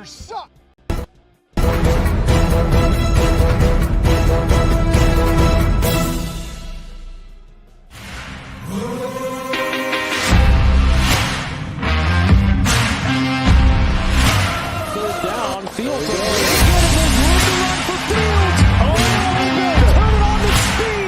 Chargers suck. Third down, Fields. There's room to run for Fields. Oh, turn it on with speed.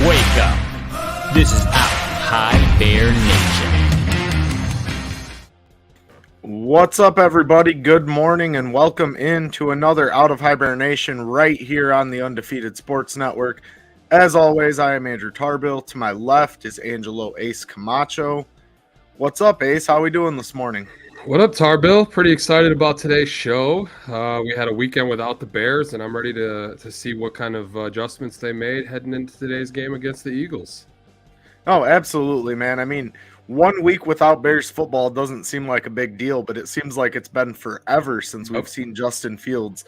Wake up. This is Out High Bear Nation. What's up, everybody? Good morning and welcome into another Out of Hibernation right here on the Undefeated Sports Network. As always, I am Andrew Tarbill. To my left is Angelo Ace Camacho. What's up, Ace? How we doing this morning? What up, Tarbill? Pretty excited about today's show. We had a weekend without the Bears, and I'm ready to see what kind of adjustments they made heading into today's game against the Eagles. Oh, absolutely, man. I mean, 1 week without Bears football doesn't seem like a big deal, but it seems like it's been forever since we've seen Justin Fields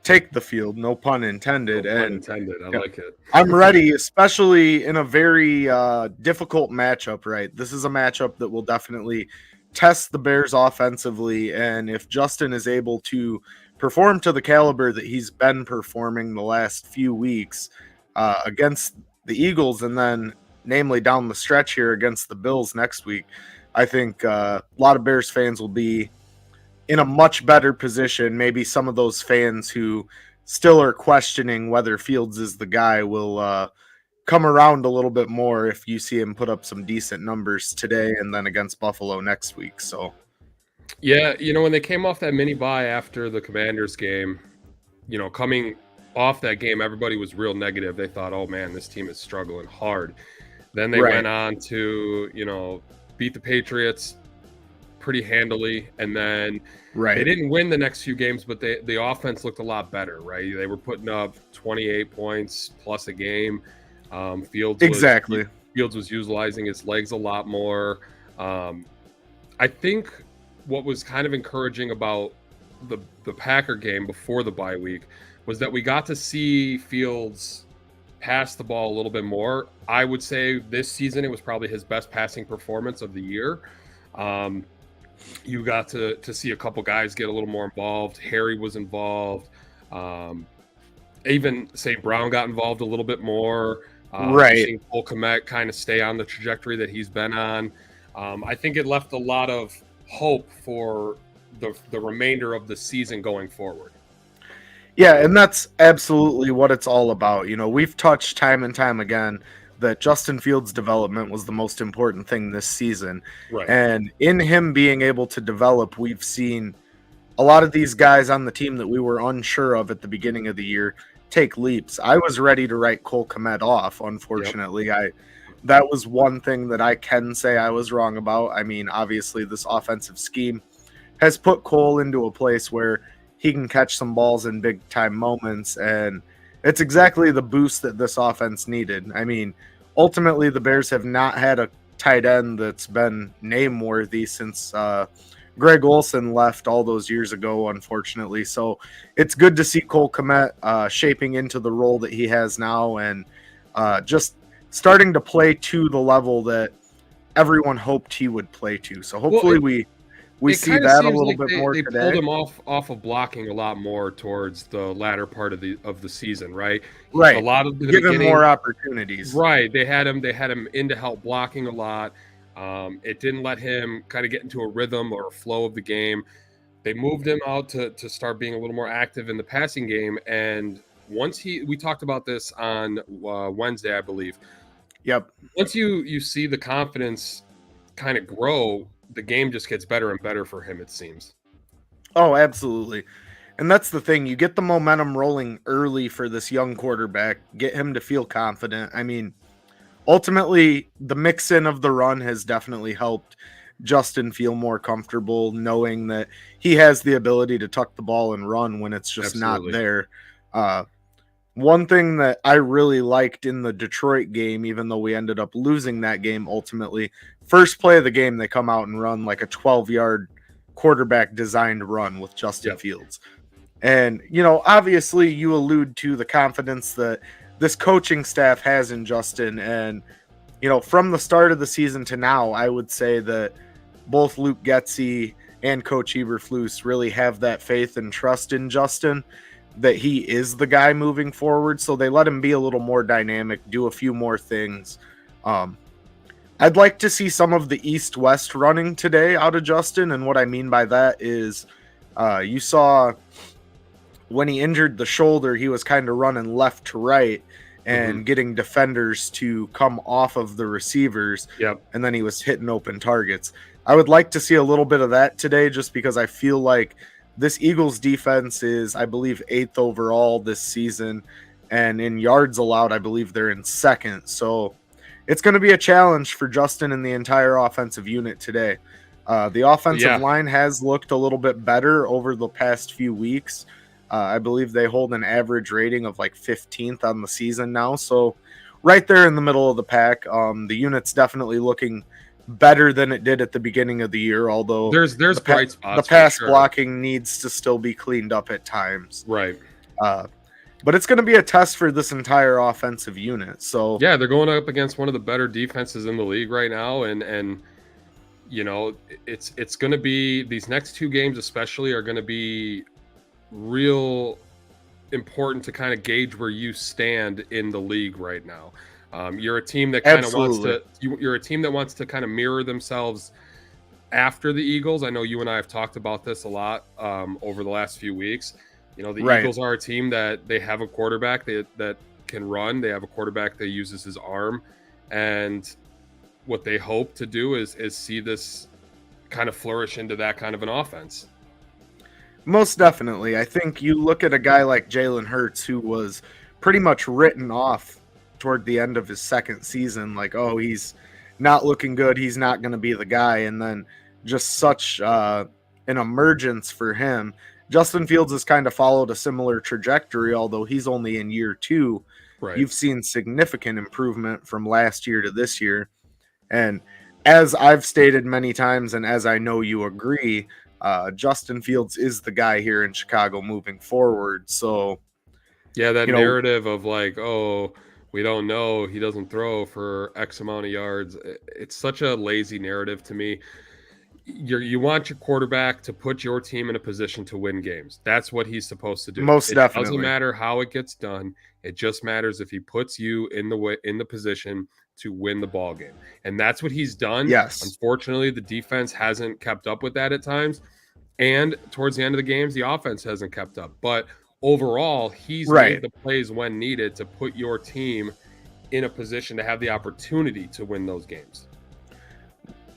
take the field, no pun intended. No pun intended. I like it. I'm ready, especially in a very difficult matchup, right? This is a matchup that will definitely test the Bears offensively, and if Justin is able to perform to the caliber that he's been performing the last few weeks against the Eagles, and then namely down the stretch here against the Bills next week, I think a lot of Bears fans will be in a much better position. Maybe some of those fans who still are questioning whether Fields is the guy will come around a little bit more if you see him put up some decent numbers today and then against Buffalo next week. So, Yeah, when they came off that mini bye after the Commanders game, coming off that game, everybody was real negative. They thought, oh man, this team is struggling hard. Then they went on to, beat the Patriots pretty handily, and then they didn't win the next few games, but the offense looked a lot better, right? They were putting up 28 points plus a game. Fields was utilizing his legs a lot more. I think what was kind of encouraging about the Packer game before the bye week was that we got to see Fields pass the ball a little bit more. I would say this season it was probably his best passing performance of the year. You got to see a couple guys get a little more involved. Harry was involved. Even St. Brown got involved a little bit more. Seeing Cole Kmet kind of stay on the trajectory that he's been on. I think it left a lot of hope for the remainder of the season going forward. Yeah, and that's absolutely what it's all about. We've touched time and time again that Justin Fields' development was the most important thing this season. Right. And in him being able to develop, we've seen a lot of these guys on the team that we were unsure of at the beginning of the year take leaps. I was ready to write Cole Kmet off, unfortunately. That was one thing that I can say I was wrong about. I mean, obviously this offensive scheme has put Cole into a place where he can catch some balls in big time moments, and it's exactly the boost that this offense needed. I mean, ultimately the Bears have not had a tight end that's been name worthy since Greg Olsen left all those years ago, unfortunately. So it's good to see Cole Kmet shaping into the role that he has now, and just starting to play to the level that everyone hoped he would play to. So hopefully we see that a little bit more today. They pulled him off of blocking a lot more towards the latter part of the season, right? Right. A lot of the give him beginning, more opportunities. Right. They had him into help blocking a lot. It didn't let him kind of get into a rhythm or a flow of the game. They moved him out to start being a little more active in the passing game. And once we talked about this on Wednesday, I believe. Yep. Once you see the confidence kind of grow, the game just gets better and better for him, it seems. Oh, absolutely. And that's the thing. You get the momentum rolling early for this young quarterback, get him to feel confident. I mean, ultimately, the mix in of the run has definitely helped Justin feel more comfortable knowing that he has the ability to tuck the ball and run when it's just not Absolutely. there. Uh, One thing that I really liked in the Detroit game, even though we ended up losing that game ultimately, first play of the game, they come out and run like a 12-yard quarterback designed run with Justin Yep. Fields. And, you know, obviously you allude to the confidence that this coaching staff has in Justin. And, you know, from the start of the season to now, I would say that both Luke Getsy and Coach Eberflus really have that faith and trust in Justin, that he is the guy moving forward. So they let him be a little more dynamic, do a few more things. I'd like to see some of the east-west running today out of Justin. And what I mean by that is you saw when he injured the shoulder, he was kind of running left to right and getting defenders to come off of the receivers. Yep. And then he was hitting open targets. I would like to see a little bit of that today just because I feel like this Eagles defense is, I believe, 8th overall this season. And in yards allowed, I believe they're in 2nd. So it's going to be a challenge for Justin and the entire offensive unit today. The offensive line has looked a little bit better over the past few weeks. I believe they hold an average rating of like 15th on the season now. So right there in the middle of the pack. The unit's definitely looking better than it did at the beginning of the year, although There's bright spots. the pass for sure. blocking needs to still be cleaned up at times. Right. But it's going to be a test for this entire offensive unit. So Yeah, they're going up against one of the better defenses in the league right now, and you know, it's going to be, these next 2 games especially are going to be real important to kind of gauge where you stand in the league right now. You're a team that kind of wants to you're a team that wants to kind of mirror themselves after the Eagles. I know you and I have talked about this a lot over the last few weeks. You know, the Eagles are a team that they have a quarterback that can run. They have a quarterback that uses his arm, and what they hope to do is see this kind of flourish into that kind of an offense. Most definitely. I think you look at a guy like Jalen Hurts, who was pretty much written off toward the end of his 2nd season, like, oh, he's not looking good, he's not going to be the guy, and then just such an emergence for him. Justin Fields has kind of followed a similar trajectory, although he's only in year 2. Right. You've seen significant improvement from last year to this year. And as I've stated many times, and as I know you agree, Justin Fields is the guy here in Chicago moving forward. So, yeah, that narrative of like, oh, we don't know, he doesn't throw for X amount of yards. It's such a lazy narrative to me. You want your quarterback to put your team in a position to win games. That's what he's supposed to do. Most definitely. It doesn't matter how it gets done. It just matters if he puts you in the position to win the ball game. And that's what he's done. Yes. Unfortunately, the defense hasn't kept up with that at times. And towards the end of the games, the offense hasn't kept up. But overall, he's made the plays when needed to put your team in a position to have the opportunity to win those games.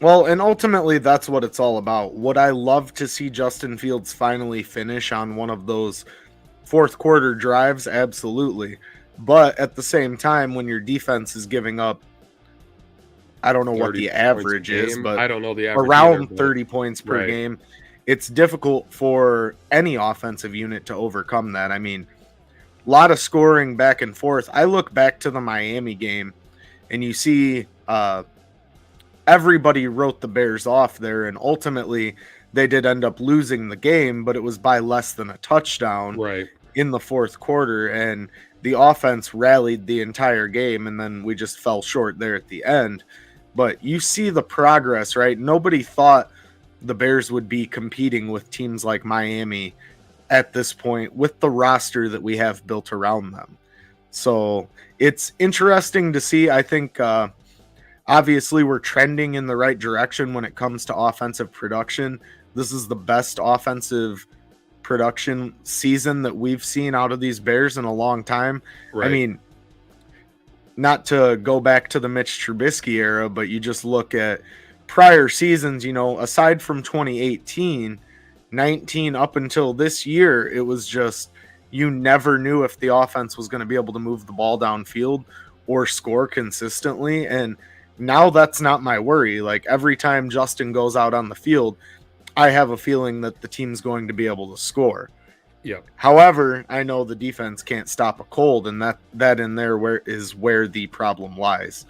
Well, and ultimately, that's what it's all about. Would I love to see Justin Fields finally finish on one of those 4th quarter drives? Absolutely. But at the same time, when your defense is giving up, I don't know what the average is, but I don't know the average around either, 30 points per game, it's difficult for any offensive unit to overcome that. I mean, a lot of scoring back and forth. I look back to the Miami game, and you see everybody wrote the Bears off there, and ultimately they did end up losing the game, but it was by less than a touchdown in the 4th quarter, and the offense rallied the entire game, and then we just fell short there at the end. But you see the progress, right? Nobody thought the Bears would be competing with teams like Miami at this point with the roster that we have built around them. So it's interesting to see. I think obviously we're trending in the right direction when it comes to offensive production. This is the best offensive production season that we've seen out of these Bears in a long time. I mean, not to go back to the Mitch Trubisky era, but you just look at prior seasons, you know, aside from 2018, 19 up until this year, it was just you never knew if the offense was going to be able to move the ball downfield or score consistently. And now that's not my worry. Like every time Justin goes out on the field, I have a feeling that the team's going to be able to score. Yep. However, I know the defense can't stop a cold, and that in there is where the problem lies.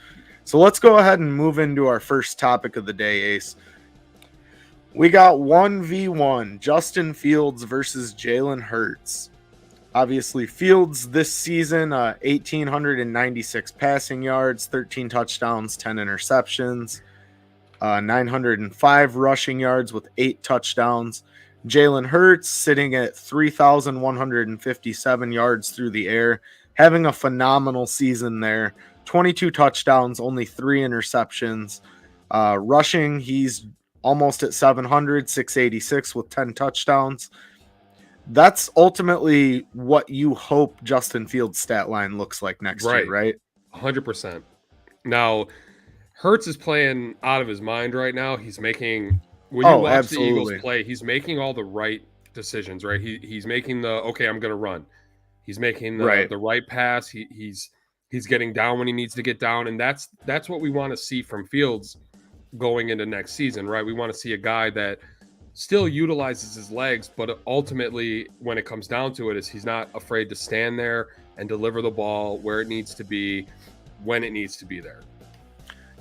So let's go ahead and move into our first topic of the day, Ace. We got 1v1, Justin Fields versus Jalen Hurts. Obviously, Fields this season, 1,896 passing yards, 13 touchdowns, 10 interceptions, 905 rushing yards with 8 touchdowns. Jalen Hurts sitting at 3,157 yards through the air, having a phenomenal season there. 22 touchdowns, only 3 interceptions. Rushing, he's almost at 700, 686 with 10 touchdowns. That's ultimately what you hope Justin Fields' stat line looks like next year, right? 100%. Now, Hurts is playing out of his mind right now. He's making... When you watch the Eagles play, he's making all the right decisions, right? He's making the, okay, I'm going to run. He's making the right pass. He's getting down when he needs to get down. And that's what we want to see from Fields going into next season, right? We want to see a guy that still utilizes his legs, but ultimately, when it comes down to it, is he's not afraid to stand there and deliver the ball where it needs to be, when it needs to be there.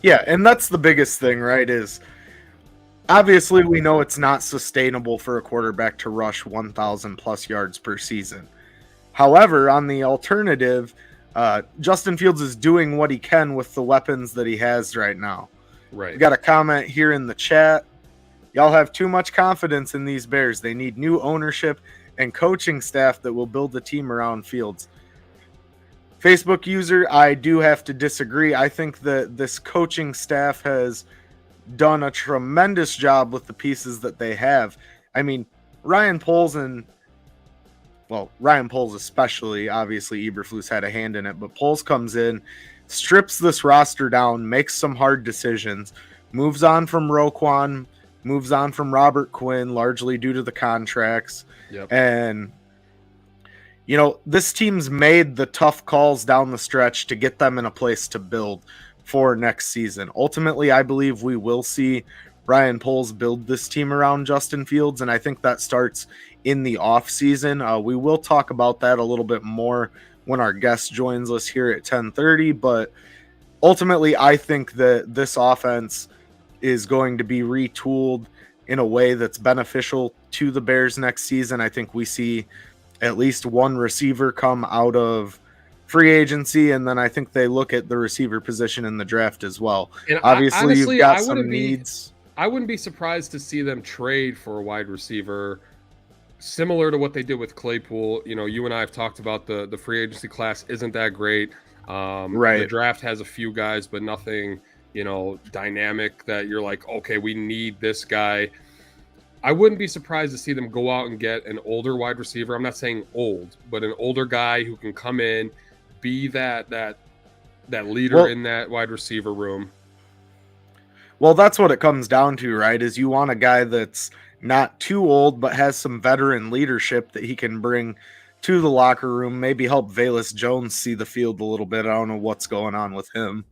Yeah, and that's the biggest thing, right, is obviously, we know it's not sustainable for a quarterback to rush 1,000 plus yards per season. However, on the alternative, Justin Fields is doing what he can with the weapons that he has right now. Right. We got a comment here in the chat. Y'all have too much confidence in these Bears. They need new ownership and coaching staff that will build the team around Fields. Facebook user, I do have to disagree. I think that this coaching staff has done a tremendous job with the pieces that they have. I mean, Ryan Poles especially, obviously Eberflus had a hand in it, but Poles comes in, strips this roster down, makes some hard decisions, moves on from Roquan, moves on from Robert Quinn, largely due to the contracts. Yep. And, you know, this team's made the tough calls down the stretch to get them in a place to build for next season. Ultimately, I believe we will see Ryan Poles build this team around Justin Fields, and I think that starts in the offseason. We will talk about that a little bit more when our guest joins us here at 10:30, but ultimately, I think that this offense is going to be retooled in a way that's beneficial to the Bears next season. I think we see at least one receiver come out of free agency, and then I think they look at the receiver position in the draft as well. And obviously, honestly, you've got some needs. I wouldn't be surprised to see them trade for a wide receiver, similar to what they did with Claypool. You know, you and I have talked about the free agency class isn't that great. The draft has a few guys, but nothing, you know, dynamic that you're like, okay, we need this guy. I wouldn't be surprised to see them go out and get an older wide receiver. I'm not saying old, but an older guy who can come in, be that leader in that wide receiver room. Well, that's what it comes down to, right? Is you want a guy that's not too old, but has some veteran leadership that he can bring to the locker room, maybe help Velus Jones see the field a little bit. I don't know what's going on with him.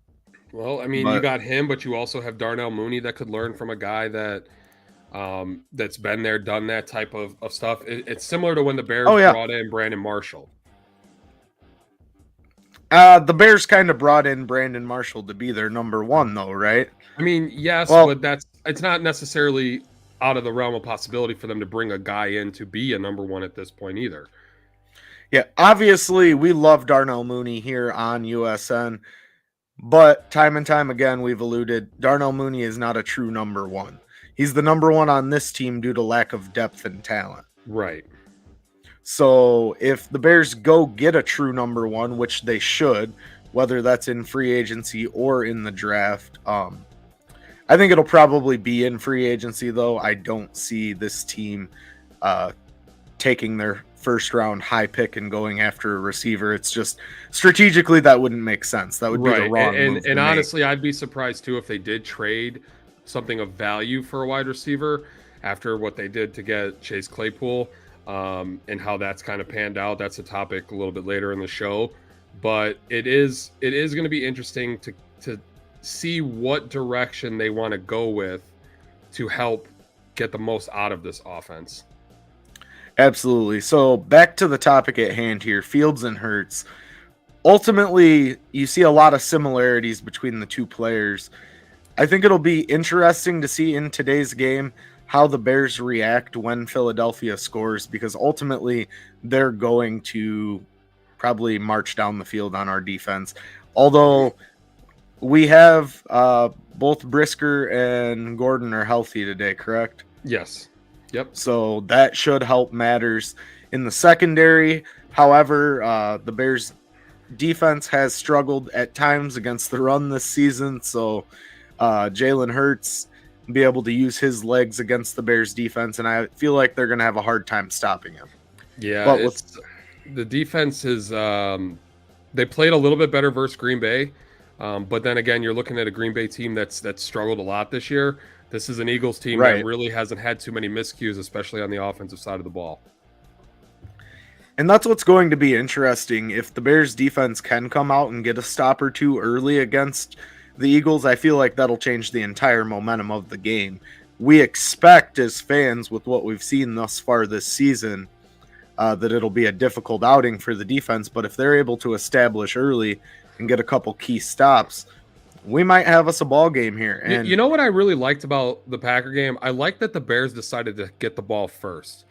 Well, I mean, you got him, but you also have Darnell Mooney that could learn from a guy that that's been there, done that type of stuff. It's similar to when the Bears brought in Brandon Marshall. The Bears kind of brought in Brandon Marshall to be their number one, though, right? I mean, yes, but it's not necessarily out of the realm of possibility for them to bring a guy in to be a number one at this point either. Yeah, obviously, we love Darnell Mooney here on USN, but time and time again, we've alluded, Darnell Mooney is not a true number one. He's the number one on this team due to lack of depth and talent. Right. So if the Bears go get a true number one, which they should, whether that's in free agency or in the draft, I think it'll probably be in free agency, though. I don't see this team taking their first round high pick and going after a receiver. It's just strategically that wouldn't make sense. That would be the wrong move. And honestly, I'd be surprised too if they did trade something of value for a wide receiver. after what they did to get Chase Claypool, and how that's kind of panned out. That's a topic a little bit later in the show, but it is going to be interesting to see what direction they want to go with to help get the most out of this offense. Absolutely. So back to the topic at hand here, Fields and Hurts. Ultimately, you see a lot of similarities between the two players. I think it'll be interesting to see in today's game how the Bears react when Philadelphia scores, because ultimately they're going to probably march down the field on our defense. Although we have both Brisker and Gordon are healthy today, correct? Yes. Yep. So that should help matters in the secondary. However, the Bears defense has struggled at times against the run this season. So Jalen Hurts be able to use his legs against the Bears defense, and I feel like they're going to have a hard time stopping him. Yeah, but the defense is they played a little bit better versus Green Bay, but then again, you're looking at a Green Bay team that's struggled a lot this year. This is an Eagles team that really hasn't had too many miscues, especially on the offensive side of the ball. And that's what's going to be interesting. If the Bears defense can come out and get a stop or two early against the Eagles, I feel like that'll change the entire momentum of the game. We expect as fans, with what we've seen thus far this season, that it'll be a difficult outing for the defense. But if they're able to establish early and get a couple key stops, we might have us a ball game here. And you know what I really liked about the Packer game? I like that the Bears decided to get the ball first.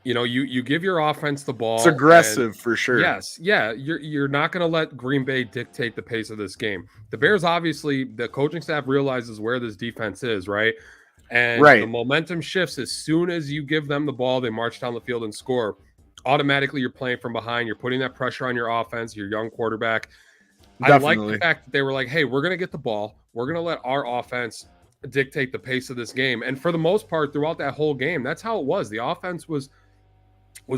You know, you give your offense the ball. It's aggressive for sure. Yes, yeah. You're not going to let Green Bay dictate the pace of this game. The Bears, obviously, the coaching staff realizes where this defense is, right? And the momentum shifts as soon as you give them the ball. They march down the field and score. Automatically, you're playing from behind. You're putting that pressure on your offense, your young quarterback. Definitely. I like the fact that they were like, hey, we're going to get the ball. We're going to let our offense dictate the pace of this game. And for the most part, throughout that whole game, that's how it was. The offense was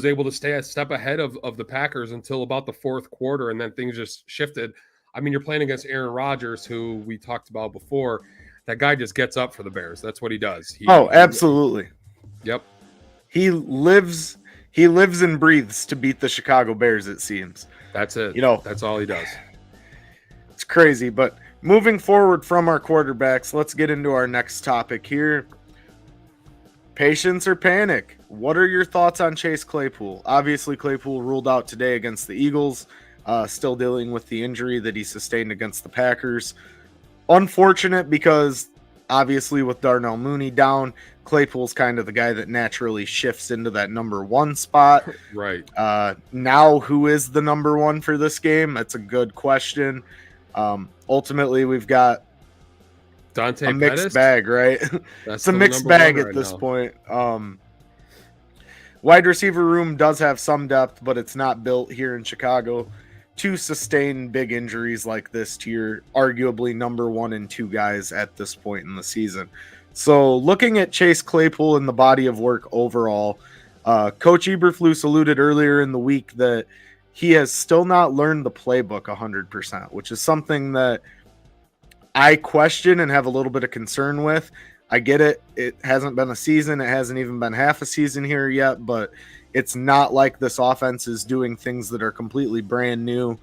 able to stay a step ahead of the Packers until about the fourth quarter, and then things just shifted. I mean, you're playing against Aaron Rodgers, who we talked about before. That guy just gets up for the Bears. That's what he does. Absolutely. Yep. He lives and breathes to beat the Chicago Bears, it seems. That's it. You know, that's all he does. It's crazy. But moving forward from our quarterbacks, let's get into our next topic here. Patience or panic? What are your thoughts on Chase Claypool? Obviously, Claypool ruled out today against the Eagles, still dealing with the injury that he sustained against the Packers. Unfortunate, because obviously with Darnell Mooney down, Claypool's kind of the guy that naturally shifts into that number one spot. Right. Now, who is the number one for this game? That's a good question. Ultimately, we've got Dante a mixed Pettis? bag, right? It's a mixed bag at this point. Wide receiver room does have some depth, but it's not built here in Chicago to sustain big injuries like this to your arguably number 1 and 2 guys at this point in the season. So looking at Chase Claypool and the body of work overall, Coach Eberflus alluded earlier in the week that he has still not learned the playbook 100%, which is something that I question and have a little bit of concern with. I get it. It hasn't been a season. It hasn't even been half a season here yet, but it's not like this offense is doing things that are completely brand new,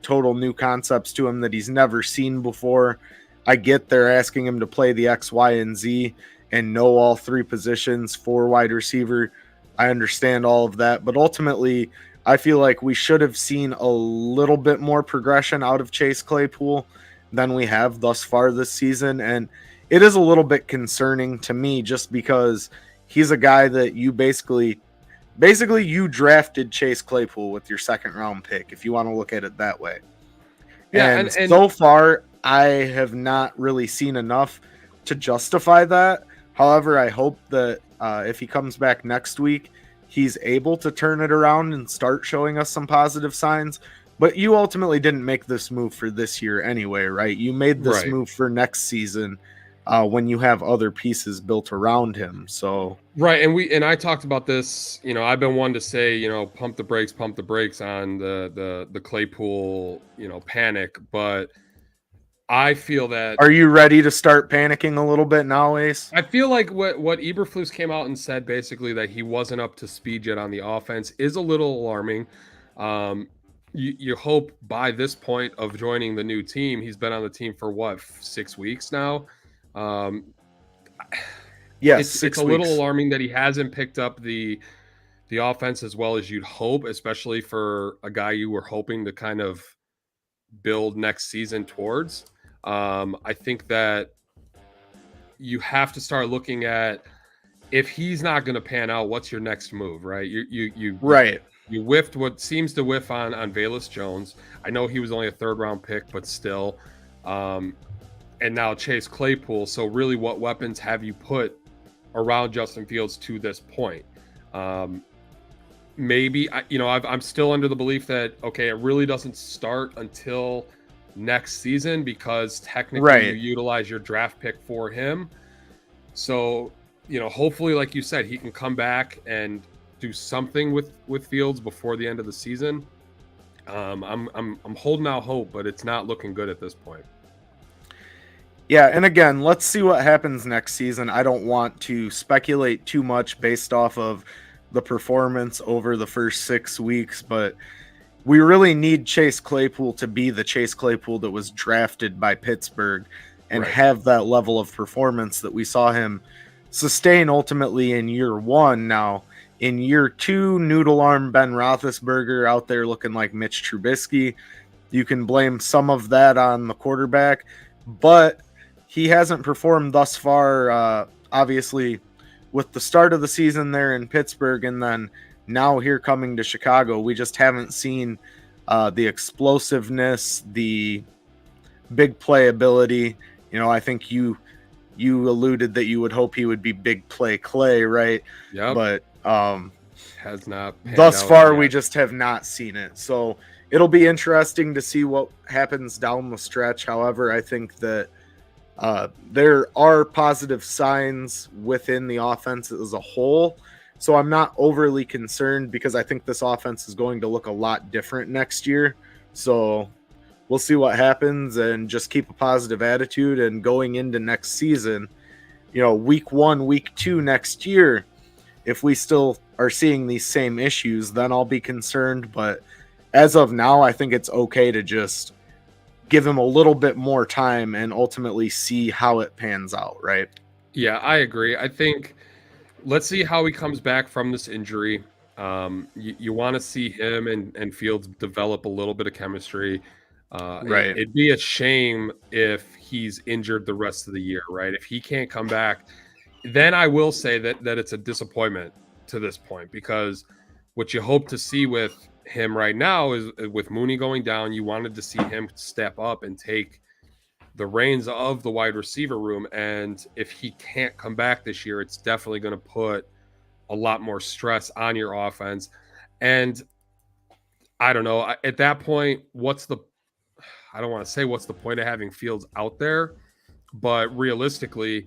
total new concepts to him that he's never seen before. I get they're asking him to play the X, Y, and Z and know all 3 positions for wide receiver. I understand all of that, but ultimately I feel like we should have seen a little bit more progression out of Chase Claypool than we have thus far this season. And it is a little bit concerning to me just because he's a guy that you basically you drafted Chase Claypool with your 2nd round pick, if you want to look at it that way. Yeah, and so far I have not really seen enough to justify that. However, I hope that if he comes back next week, he's able to turn it around and start showing us some positive signs. But you ultimately didn't make this move for this year anyway, right? You made this move for next season when you have other pieces built around him. So right, and I talked about this. You know, I've been one to say, you know, pump the brakes on the Claypool, you know, panic. But I feel that. Are you ready to start panicking a little bit now, Ace? I feel like what Eberflus came out and said basically that he wasn't up to speed yet on the offense is a little alarming. Um, you hope by this point of joining the new team, he's been on the team for what, 6 weeks now. Um, Yes, it's a little alarming that he hasn't picked up the offense as well as you'd hope, especially for a guy you were hoping to kind of build next season towards. I think that you have to start looking at, if he's not going to pan out, what's your next move, right? Right. You whiffed what seems to whiff on Velus Jones. I know he was only a 3rd round pick, but still. And now Chase Claypool. So really, what weapons have you put around Justin Fields to this point? Maybe I'm still under the belief that, okay, it really doesn't start until next season, because technically you utilize your draft pick for him. So, hopefully, like you said, he can come back and do something with Fields before the end of the season. I'm holding out hope, but it's not looking good at this point. Yeah, and again, let's see what happens next season. I don't want to speculate too much based off of the performance over the first 6 weeks, but we really need Chase Claypool to be the Chase Claypool that was drafted by Pittsburgh and have that level of performance that we saw him sustain ultimately in year 1. Now, in year 2, noodle arm Ben Roethlisberger out there looking like Mitch Trubisky. You can blame some of that on the quarterback, but he hasn't performed thus far, obviously, with the start of the season there in Pittsburgh, and then now here coming to Chicago. We just haven't seen the explosiveness, the big playability. I think you alluded that you would hope he would be big play Clay, right? Yeah. But has not thus far yet. We just have not seen it. So it'll be interesting to see what happens down the stretch. However, I think that there are positive signs within the offense as a whole. So I'm not overly concerned, because I think this offense is going to look a lot different next year. So we'll see what happens and just keep a positive attitude. And going into next season, week 1, week 2 next year, if we still are seeing these same issues, then I'll be concerned. But as of now, I think it's okay to just give him a little bit more time and ultimately see how it pans out, right? Yeah, I agree. I think let's see how he comes back from this injury. You want to see him and Fields develop a little bit of chemistry. Right. It'd be a shame if he's injured the rest of the year, right? If he can't come back, then I will say that it's a disappointment to this point, because what you hope to see with him right now is, with Mooney going down, you wanted to see him step up and take the reins of the wide receiver room. And if he can't come back this year, it's definitely going to put a lot more stress on your offense. And I don't know, at that point, I don't want to say what's the point of having Fields out there, but realistically,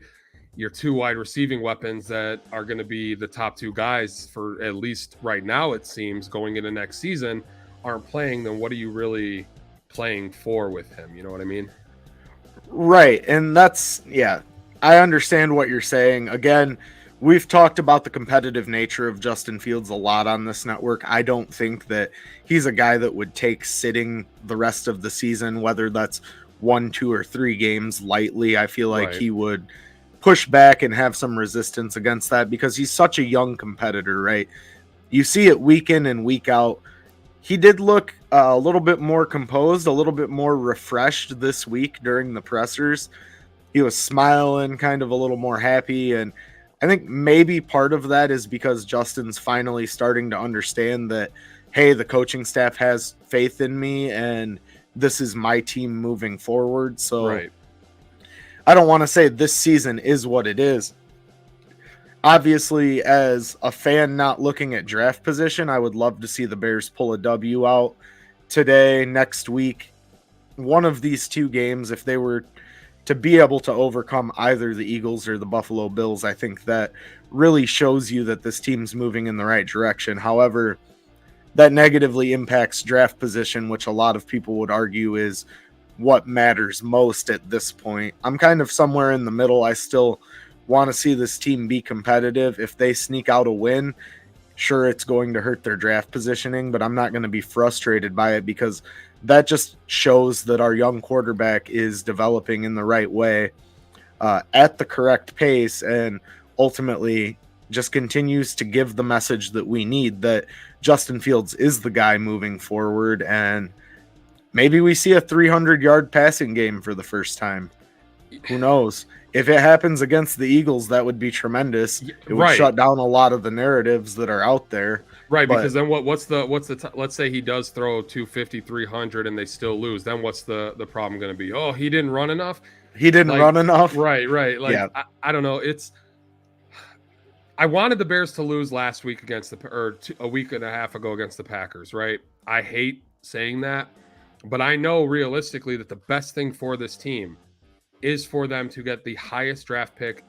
your 2 wide receiving weapons that are going to be the top 2 guys for, at least right now, it seems, going into next season, aren't playing, then what are you really playing for with him? You know what I mean? Right. And I understand what you're saying. Again, we've talked about the competitive nature of Justin Fields a lot on this network. I don't think that he's a guy that would take sitting the rest of the season, whether that's 1, 2, or 3 games, lightly. I feel like he would push back and have some resistance against that, because he's such a young competitor, right? You see it week in and week out. He did look a little bit more composed, a little bit more refreshed this week during the pressers. He was smiling, kind of a little more happy, and I think maybe part of that is because Justin's finally starting to understand that, hey, the coaching staff has faith in me and this is my team moving forward. So I don't want to say this season is what it is. Obviously, as a fan not looking at draft position, I would love to see the Bears pull a W out today, next week. One of these 2 games, if they were to be able to overcome either the Eagles or the Buffalo Bills, I think that really shows you that this team's moving in the right direction. However, that negatively impacts draft position, which a lot of people would argue is what matters most at this point. I'm kind of somewhere in the middle. I still want to see this team be competitive. If they sneak out a win, sure, it's going to hurt their draft positioning, but I'm not going to be frustrated by it because that just shows that our young quarterback is developing in the right way, at the correct pace, and ultimately just continues to give the message that we need, that Justin Fields is the guy moving forward, and maybe we see a 300-yard passing game for the first time. Who knows? If it happens against the Eagles, that would be tremendous. It would shut down a lot of the narratives that are out there. Right, because then let's say he does throw 250, 300 and they still lose. Then what's the problem going to be? Oh, he didn't run enough? He didn't run enough? Right. Like, I don't know. I wanted the Bears to lose last week against a week and a half ago against the Packers, right? I hate saying that, but I know realistically that the best thing for this team is for them to get the highest draft pick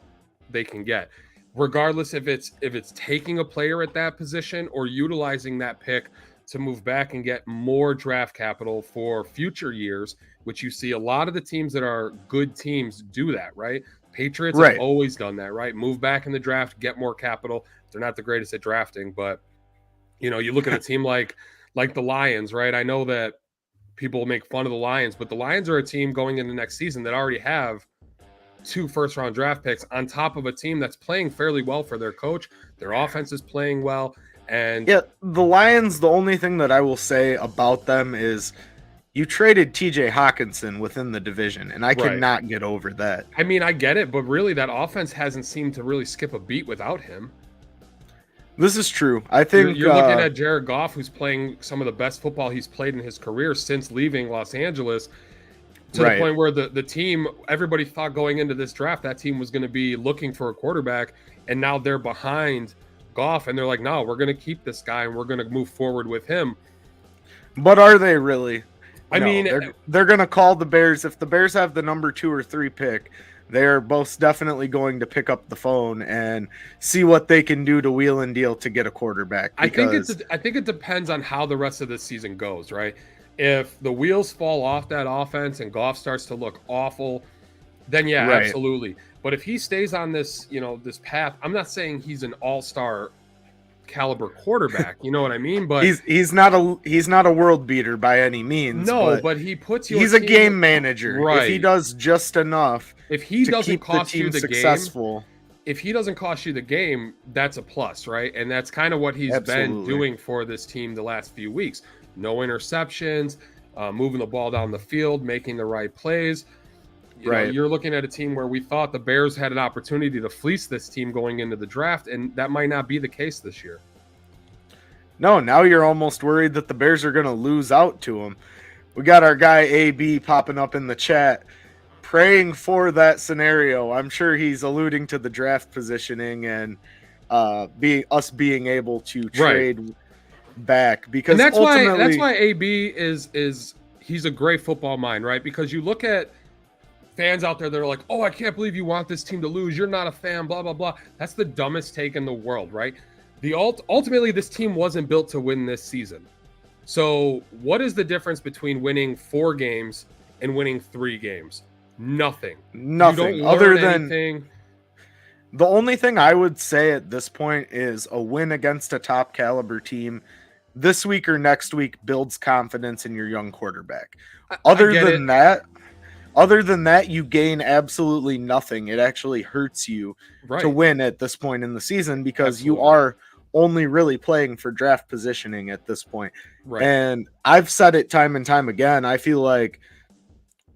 they can get, regardless if it's taking a player at that position or utilizing that pick to move back and get more draft capital for future years, which you see a lot of the teams that are good teams do that, right? Patriots have always done that, right? Move back in the draft, get more capital. They're not the greatest at drafting, but you look at a team like the Lions, right? I know that people make fun of the Lions, but the Lions are a team going into next season that already have 2 first-round draft picks on top of a team that's playing fairly well for their coach. Their offense is playing well. And yeah, the Lions, the only thing that I will say about them is you traded TJ Hawkinson within the division, and I cannot get over that. I mean, I get it, but really that offense hasn't seemed to really skip a beat without him. This is true. I think you're looking at Jared Goff, who's playing some of the best football he's played in his career since leaving Los Angeles, to the point where the team, everybody thought going into this draft, that team was going to be looking for a quarterback, and now they're behind Goff, and they're like, no, we're going to keep this guy, and we're going to move forward with him. But are they really? I mean, they're going to call the Bears. If the Bears have the number 2 or 3 pick, they're most definitely going to pick up the phone and see what they can do to wheel and deal to get a quarterback. I think it depends on how the rest of the season goes, right? If the wheels fall off that offense and Goff starts to look awful, then absolutely. But if he stays on this, this path, I'm not saying he's an all-star caliber quarterback, you know what I mean? But he's not a world beater by any means. No, but he puts you. He's a game manager. Right. If he does just enough, if he doesn't cost you the successful, if he doesn't cost you the game, that's a plus, right? And that's kind of what he's been doing for this team the last few weeks. No interceptions, moving the ball down the field, making the right plays. You're looking at a team where we thought the Bears had an opportunity to fleece this team going into the draft, and that might not be the case this year. No, now you're almost worried that the Bears are going to lose out to them. We got our guy AB popping up in the chat, praying for that scenario. I'm sure he's alluding to the draft positioning and being able to trade back, because and that's why AB is he's a great football mind, right? Because you look at fans out there that are like, oh, I can't believe you want this team to lose. You're not a fan, blah, blah, blah. That's the dumbest take in the world, right? Ultimately, this team wasn't built to win this season. So what is the difference between winning 4 games and winning 3 games? Nothing. Other than the only thing I would say at this point is a win against a top caliber team this week or next week builds confidence in your young quarterback. Other than that, you gain absolutely nothing. It actually hurts you to win at this point in the season, because you are only really playing for draft positioning at this point. Right. And I've said it time and time again. I feel like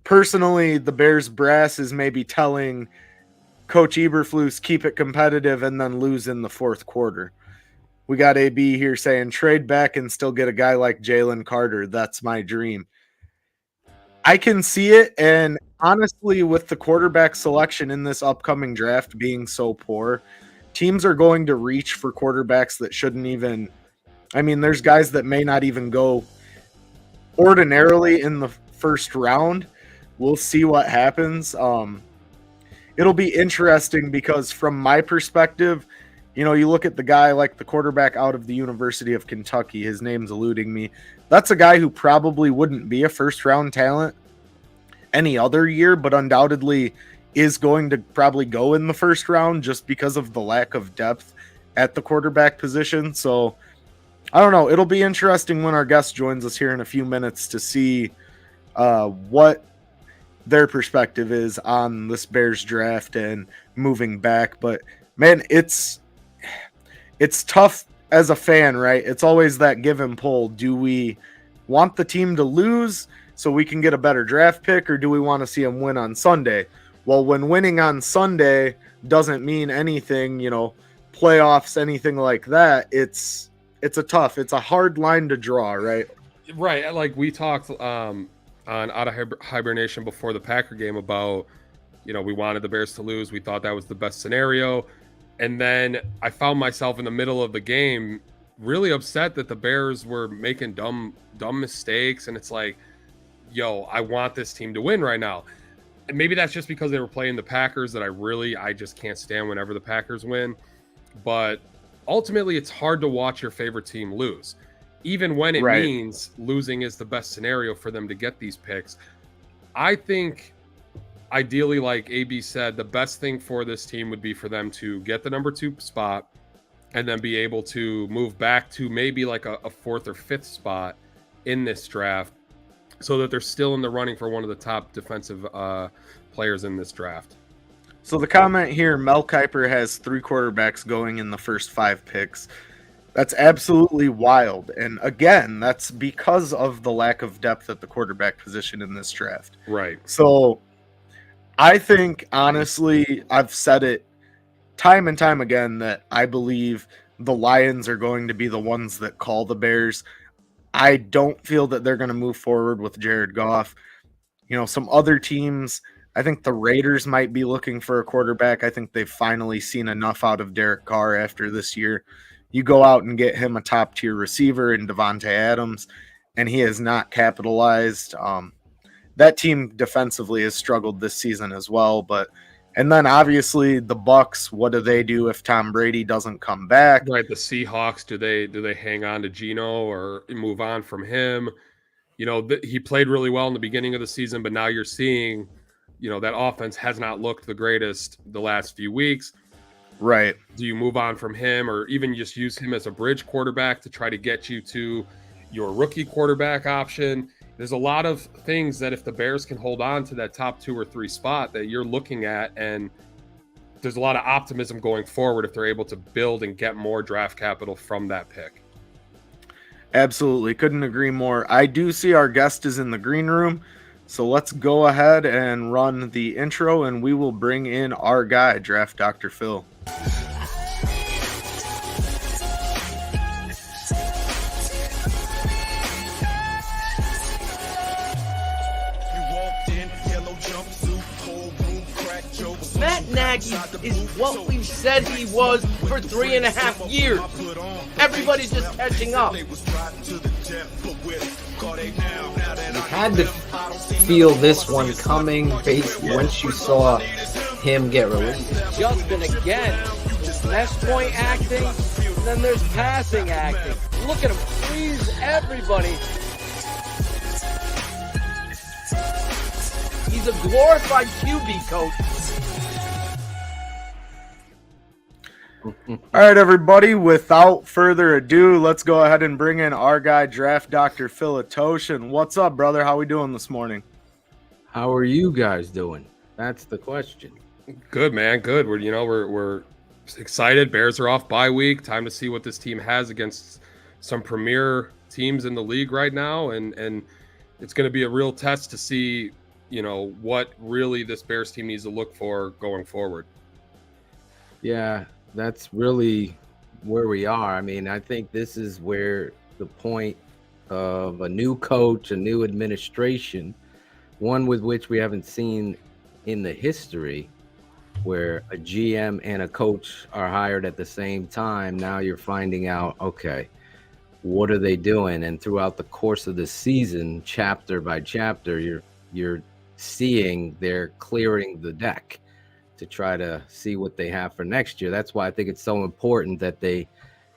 personally the Bears brass is maybe telling Coach Eberflus keep it competitive and then lose in the 4th quarter. We got AB here saying trade back and still get a guy like Jalen Carter. That's my dream. I can see it, and honestly, with the quarterback selection in this upcoming draft being so poor, teams are going to reach for quarterbacks that shouldn't even – I mean, there's guys that may not even go ordinarily in the 1st round. We'll see what happens. It'll be interesting because from my perspective, you look at the guy like the quarterback out of the University of Kentucky, his name's eluding me. That's a guy who probably wouldn't be a 1st-round talent, any other year, but undoubtedly is going to probably go in the first round just because of the lack of depth at the quarterback position. So I don't know. It'll be interesting when our guest joins us here in a few minutes to see what their perspective is on this Bears draft and moving back. But man, it's tough as a fan, right? It's always that give and pull. Do we want the team to lose so we can get a better draft pick, or do we want to see them win on Sunday? Well, when winning on Sunday doesn't mean anything, playoffs, anything like that, it's a hard line to draw, right? Right. Like we talked on Out of Hibernation before the Packer game about, we wanted the Bears to lose. We thought that was the best scenario. And then I found myself in the middle of the game really upset that the Bears were making dumb mistakes. And it's like, I want this team to win right now. And maybe that's just because they were playing the Packers that I just can't stand whenever the Packers win. But ultimately, it's hard to watch your favorite team lose, even when it means losing is the best scenario for them to get these picks. I think ideally, like AB said, the best thing for this team would be for them to get the number 2 spot and then be able to move back to maybe like a 4th or 5th spot in this draft so that they're still in the running for one of the top defensive players in this draft. So the comment here, Mel Kiper has 3 quarterbacks going in the first 5 picks. That's absolutely wild. And again, that's because of the lack of depth at the quarterback position in this draft. Right. So I think, honestly, I've said it time and time again that I believe the Lions are going to be the ones that call the Bears. I don't feel that they're going to move forward with Jared Goff. Some other teams, I think the Raiders might be looking for a quarterback. I think they've finally seen enough out of Derek Carr after this year. You go out and get him a top-tier receiver in Devontae Adams, and he has not capitalized. That team defensively has struggled this season as well. And then obviously the Bucs, what do they do if Tom Brady doesn't come back? Right, the Seahawks, do they hang on to Geno or move on from him? He played really well in the beginning of the season, but now you're seeing, that offense has not looked the greatest the last few weeks. Right. Do you move on from him or even just use him as a bridge quarterback to try to get you to your rookie quarterback option? There's a lot of things that if the Bears can hold on to that top 2 or 3 spot that you're looking at, and there's a lot of optimism going forward if they're able to build and get more draft capital from that pick. Absolutely. Couldn't agree more. I do see our guest is in the green room, so let's go ahead and run the intro, and we will bring in our guy, Draft Dr. Phil. Matt Nagy is what we said he was for 3.5 years. Everybody's just catching up. You had to feel this one coming once you saw him get released. Justin again. Next point acting, and then there's passing acting. Look at him freeze everybody. He's a glorified QB coach. All right, everybody, without further ado, let's go ahead and bring in our guy, Draft Dr. Phil Ottochian. What's up, brother? How we doing this morning? How are you guys doing? That's the question. Good, man. Good. We're excited. Bears are off bye week. Time to see what this team has against some premier teams in the league right now, and it's going to be a real test to see, what really this Bears team needs to look for going forward. Yeah, that's really where we are. I mean, I think this is where the point of a new coach, a new administration, one with which we haven't seen in the history, where a GM and a coach are hired at the same time. Now you're finding out, okay, what are they doing? And throughout the course of the season, chapter by chapter, you're seeing they're clearing the deck to try to see what they have for next year. That's why I think it's so important that they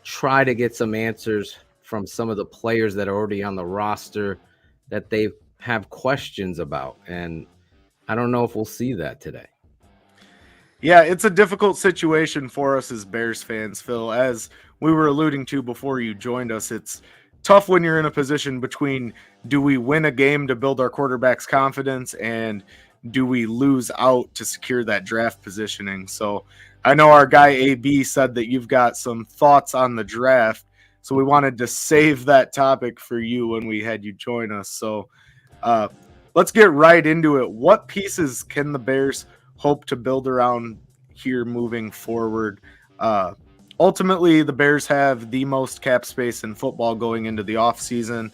try to get some answers from some of the players that are already on the roster that they have questions about. And I don't know if we'll see that today. Yeah, it's a difficult situation for us as Bears fans, Phil. As we were alluding to before you joined us, it's tough when you're in a position between do we win a game to build our quarterback's confidence and do we lose out to secure that draft positioning. So I know our guy AB said that you've got some thoughts on the draft, so we wanted to save that topic for you when we had you join us. So let's get right into it. What pieces can the Bears hope to build around here moving forward? Ultimately, the Bears have the most cap space in football going into the offseason.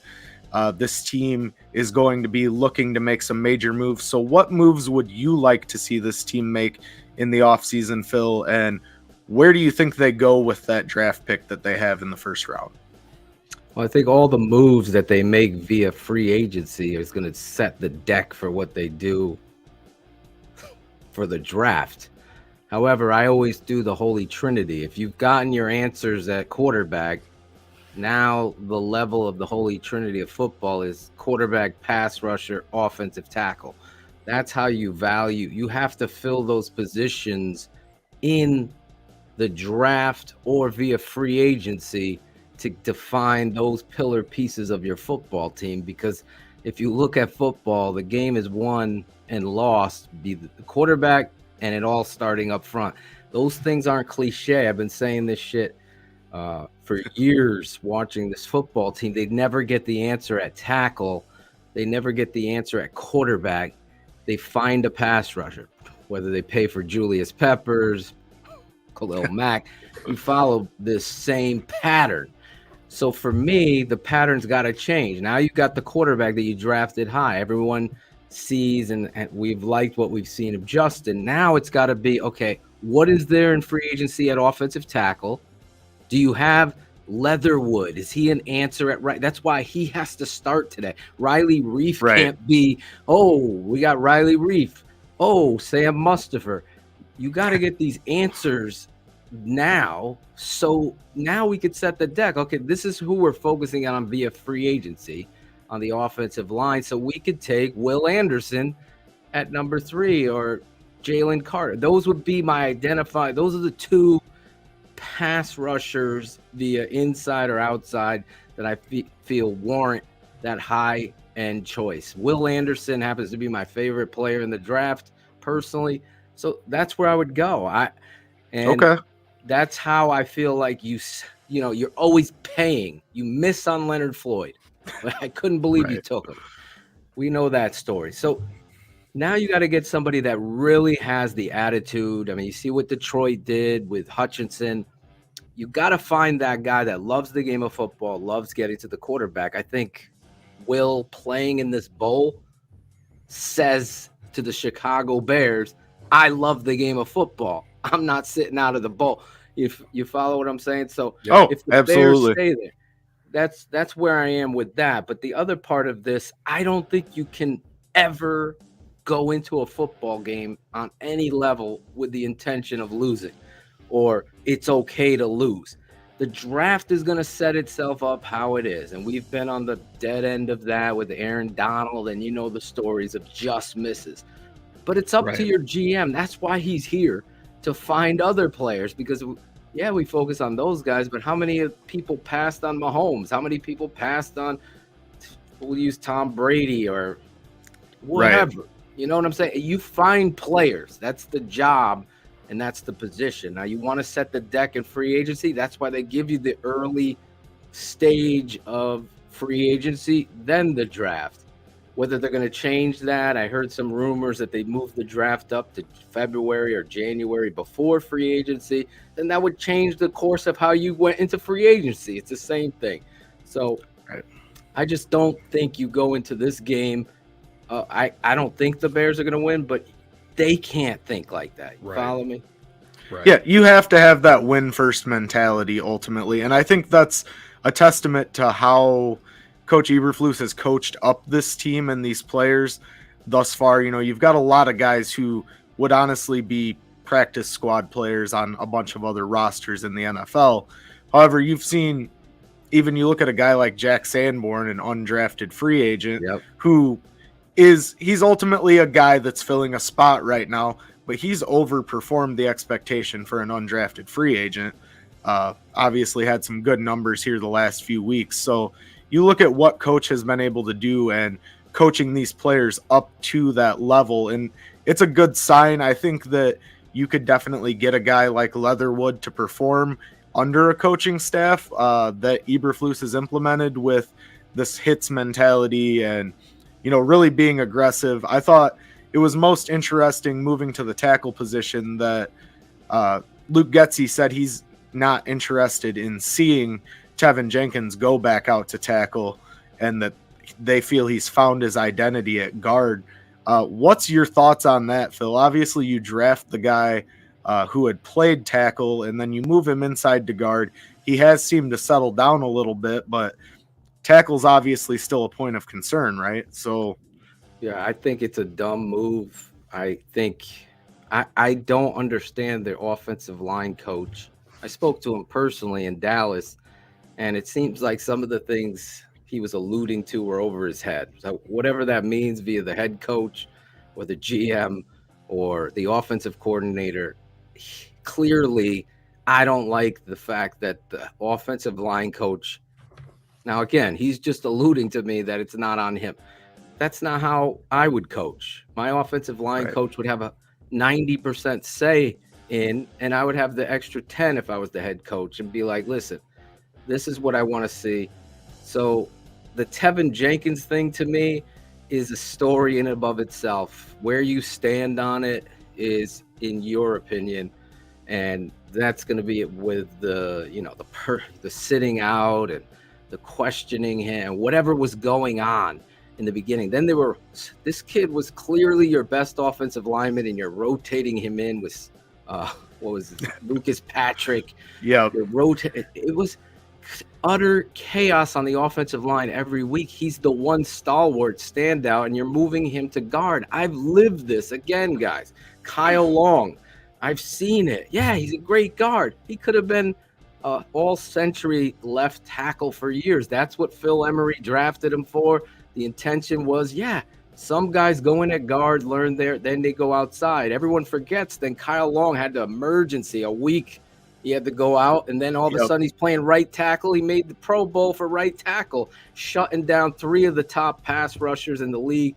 This team is going to be looking to make some major moves. So what moves would you like to see this team make in the offseason, Phil? And where do you think they go with that draft pick that they have in the first round? Well, I think all the moves that they make via free agency is going to set the deck for what they do for the draft. However, I always do the Holy Trinity. If you've gotten your answers at quarterback, now the level of the Holy Trinity of football is quarterback, pass rusher, offensive tackle. That's how you value. You have to fill those positions in the draft or via free agency to define those pillar pieces of your football team. Because if you look at football, the game is won and lost be the quarterback and it all starting up front. Those things aren't cliche. I've been saying this shit for years watching this football team. They never get the answer at tackle. They never get the answer at quarterback. They find a pass rusher, whether they pay for Julius Peppers, Khalil Mack. You follow this same pattern. So for me, the pattern's got to change. Now you've got the quarterback that you drafted high. Everyone sees and we've liked what we've seen of Justin. Now it's got to be, okay, what is there in free agency at offensive tackle? Do you have Leatherwood? Is he an answer at right? That's why he has to start today. Riley Reif can't be, oh, we got Riley Reif. Oh, Sam Mustafer. You got to get these answers now. So now we could set the deck. Okay, this is who we're focusing on via free agency on the offensive line. So we could take Will Anderson at number 3 or Jalen Carter. Those would be my identified. Those are the two pass rushers via inside or outside that I feel warrant that high end choice. Will Anderson happens to be my favorite player in the draft personally. So that's where I would go. That's how I feel like you're always paying. You miss on Leonard Floyd. I couldn't believe you took him. We know that story. So now you got to get somebody that really has the attitude. I mean, you see what Detroit did with Hutchinson. You got to find that guy that loves the game of football, loves getting to the quarterback. I think Will playing in this bowl says to the Chicago Bears, I love the game of football. I'm not sitting out of the bowl. If you follow what I'm saying? So if the absolutely. Bears stay there, that's where I am with that. But the other part of this, I don't think you can ever go into a football game on any level with the intention of losing or it's okay to lose. The draft is going to set itself up how it is. And we've been on the dead end of that with Aaron Donald, and you know the stories of just misses. But it's up to your GM. That's why he's here, to find other players, because we focus on those guys, but how many people passed on Mahomes? How many people passed on, we'll use Tom Brady or whatever. Right. You know what I'm saying? You find players. That's the job, and that's the position. Now, you want to set the deck in free agency. That's why they give you the early stage of free agency, then the draft. Whether they're going to change that, I heard some rumors that they moved the draft up to February or January before free agency. Then that would change the course of how you went into free agency. It's the same thing. So I just don't think you go into this game. I don't think the Bears are going to win, but they can't think like that. You follow me? Right. Yeah, you have to have that win first mentality ultimately. And I think that's a testament to how Coach Eberflus has coached up this team and these players thus far. You know, you've got a lot of guys who would honestly be practice squad players on a bunch of other rosters in the NFL. However, you've seen, even you look at a guy like Jack Sanborn, an undrafted free agent, who he's ultimately a guy that's filling a spot right now, but he's overperformed the expectation for an undrafted free agent. Obviously had some good numbers here the last few weeks. So you look at what coach has been able to do and coaching these players up to that level, and it's a good sign. I think that you could definitely get a guy like Leatherwood to perform under a coaching staff that Eberflus has implemented with this hits mentality and, really being aggressive. I thought it was most interesting moving to the tackle position that Luke Getsy said he's not interested in seeing Tevin Jenkins go back out to tackle, and that they feel he's found his identity at guard. What's your thoughts on that, Phil? Obviously, you draft the guy who had played tackle, and then you move him inside to guard. He has seemed to settle down a little bit, but tackle's obviously still a point of concern, right? So, yeah, I think it's a dumb move. I think I don't understand their offensive line coach. I spoke to him personally in Dallas, and it seems like some of the things he was alluding to were over his head. So whatever that means via the head coach or the GM or the offensive coordinator, clearly I don't like the fact that the offensive line coach, now again, he's just alluding to me that it's not on him. That's not how I would coach. My offensive line coach would have a 90% say in, and I would have the extra 10 if I was the head coach and be like, listen, this is what I want to see. So the Tevin Jenkins thing to me is a story in and above itself. Where you stand on it is in your opinion, and that's going to be with the the sitting out and the questioning him, whatever was going on in the beginning. Then this kid was clearly your best offensive lineman, and you're rotating him in with Lucas Patrick. Yeah, it was utter chaos on the offensive line every week. He's the one stalwart standout, and you're moving him to guard. I've lived this again, guys. Kyle Long, I've seen it. Yeah, he's a great guard. He could have been all-century left tackle for years. That's what Phil Emery drafted him for. The intention was, some guys go in at guard, learn there, then they go outside. Everyone forgets. Then Kyle Long had the emergency, a week. He had to go out, and then all of a sudden he's playing right tackle. He made the Pro Bowl for right tackle, shutting down 3 of the top pass rushers in the league.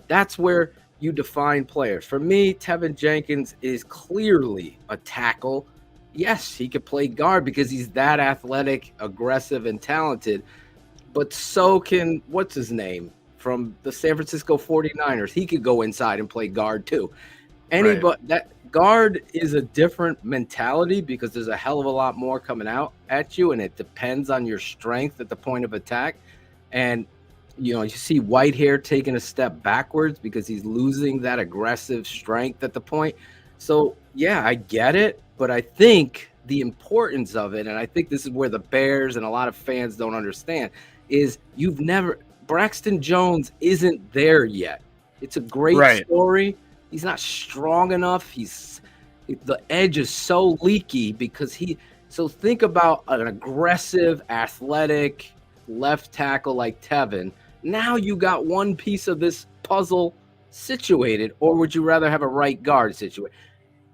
That's where you define players. For me, Tevin Jenkins is clearly a tackle. Yes, he could play guard because he's that athletic, aggressive, and talented. But so can, what's his name, from the San Francisco 49ers. He could go inside and play guard too. That guard is a different mentality because there's a hell of a lot more coming out at you, and it depends on your strength at the point of attack. And you see Whitehair taking a step backwards because he's losing that aggressive strength at the point. So I get it, but I think the importance of it, and I think this is where the Bears and a lot of fans don't understand, is Braxton Jones isn't there yet. It's a great story. He's not strong enough. The edge is so leaky because so think about an aggressive, athletic left tackle like Tevin. Now you got one piece of this puzzle situated, or would you rather have a right guard situated?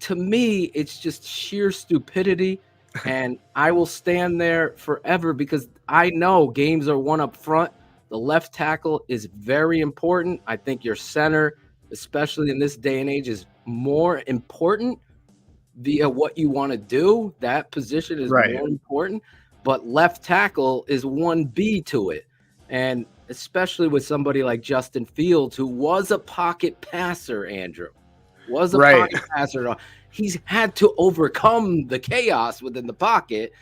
To me, it's just sheer stupidity, and I will stand there forever because I know games are won up front. The left tackle is very important. I think your center, especially in this day and age, is more important via what you want to do. That position is more important, but left tackle is 1B to it. And especially with somebody like Justin Fields, who was a pocket passer, Andrew, pocket passer. He's had to overcome the chaos within the pocket.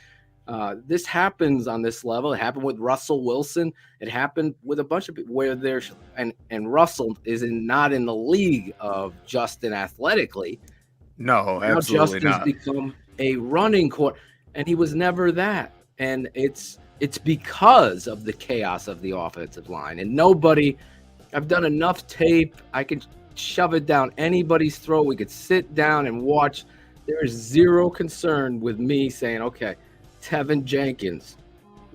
This happens on this level. It happened with Russell Wilson. It happened with a bunch of people where there's and Russell is not in the league of Justin athletically. No, absolutely Justin's not. become a running court, and he was never that. And it's because of the chaos of the offensive line. And I've done enough tape. I can shove it down anybody's throat. We could sit down and watch. There is zero concern with me saying, okay, Tevin Jenkins,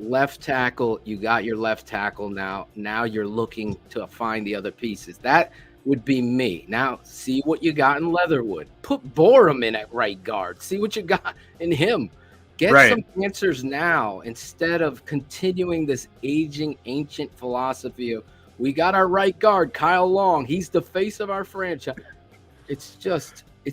left tackle, you got your left tackle now. Now you're looking to find the other pieces. That would be me. Now, see what you got in Leatherwood. Put Borum in at right guard. See what you got in him. Get some answers now instead of continuing this aging, ancient philosophy of we got our right guard, Kyle Long. He's the face of our franchise. It's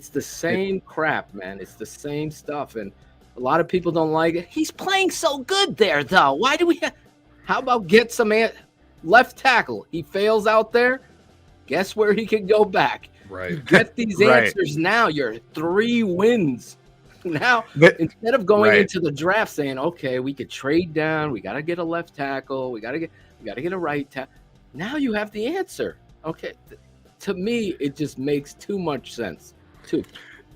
the same crap, man. It's the same stuff. And a lot of people don't like it. He's playing so good there, though. Why do we how about get some left tackle? He fails out there. Guess where he can go back? Right. You get these answers now. You're 3 wins. Now, instead of going into the draft saying, okay, we could trade down, we got to get a left tackle, we got to get a right tackle. Now you have the answer. Okay. To me, it just makes too much sense, too.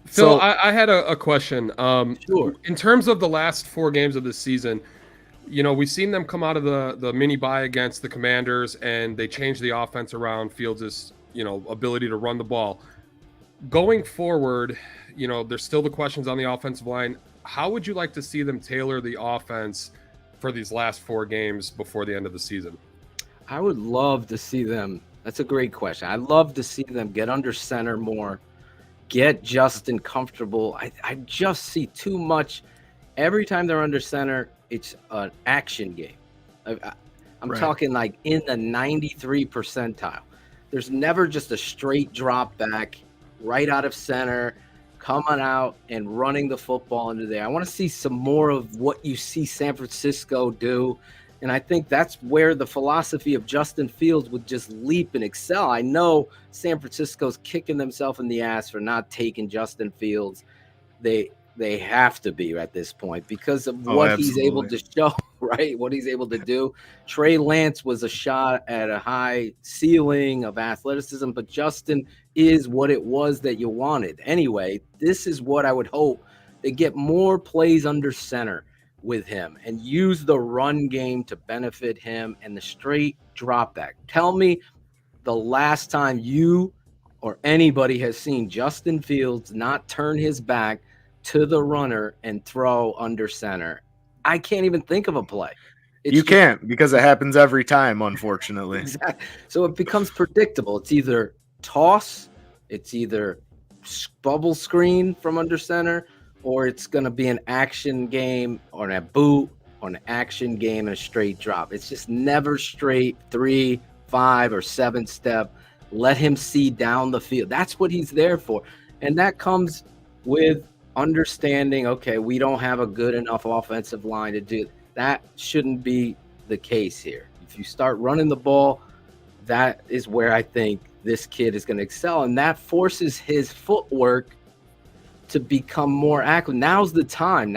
Phil, I had a question. Sure. In terms of the last 4 games of the season, we've seen them come out of the mini bye against the Commanders, and they changed the offense around Fields' ability to run the ball. Going forward, there's still the questions on the offensive line. How would you like to see them tailor the offense for these last 4 games before the end of the season? I would love to see them. That's a great question. I'd love to see them get under center more, get Justin comfortable. I just see too much. Every time they're under center, it's an action game. I'm talking like in the 93 percentile. There's never just a straight drop back right out of center, coming out and running the football into there. I want to see some more of what you see San Francisco do. And I think that's where the philosophy of Justin Fields would just leap and excel. I know San Francisco's kicking themselves in the ass for not taking Justin Fields. They have to be at this point because of what he's able to show, right? What he's able to do. Trey Lance was a shot at a high ceiling of athleticism, but Justin is what it was that you wanted. Anyway, this is what I would hope. They get more plays under center with him and use the run game to benefit him and the straight drop back. Tell me the last time you or anybody has seen Justin Fields not turn his back to the runner and throw under center. I can't even think of a play. Can't because it happens every time, unfortunately. Exactly. So it becomes predictable. It's either toss, it's either bubble screen from under center, or it's going to be an action game or a boot or an action game and a straight drop. It's just never straight 3, 5, or 7 step. Let him see down the field. That's what he's there for. And that comes with understanding, okay, we don't have a good enough offensive line to do that. Shouldn't be the case here. If you start running the ball, that is where I think this kid is going to excel. And that forces his footwork to become more accurate. Now's the time.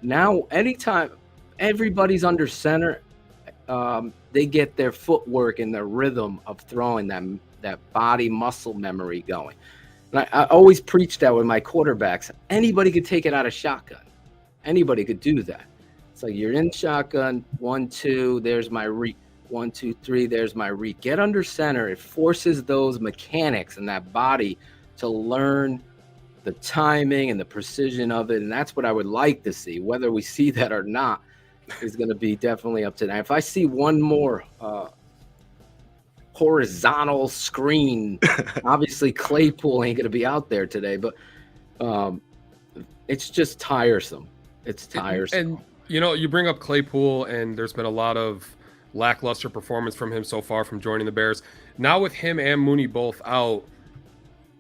Now, anytime everybody's under center, they get their footwork and their rhythm of throwing that body muscle memory going. And I always preach that with my quarterbacks. Anybody could take it out of shotgun. Anybody could do that. It's like you're in shotgun, 1, 2, there's my read. 1, 2, 3, there's my read. Get under center. It forces those mechanics and that body to learn the timing and the precision of it. And that's what I would like to see. Whether we see that or not is going to be definitely up to that. If I see one more horizontal screen, obviously Claypool ain't going to be out there today, but it's just tiresome. It's tiresome. And you bring up Claypool, and there's been a lot of lackluster performance from him so far from joining the Bears. Now with him and Mooney both out,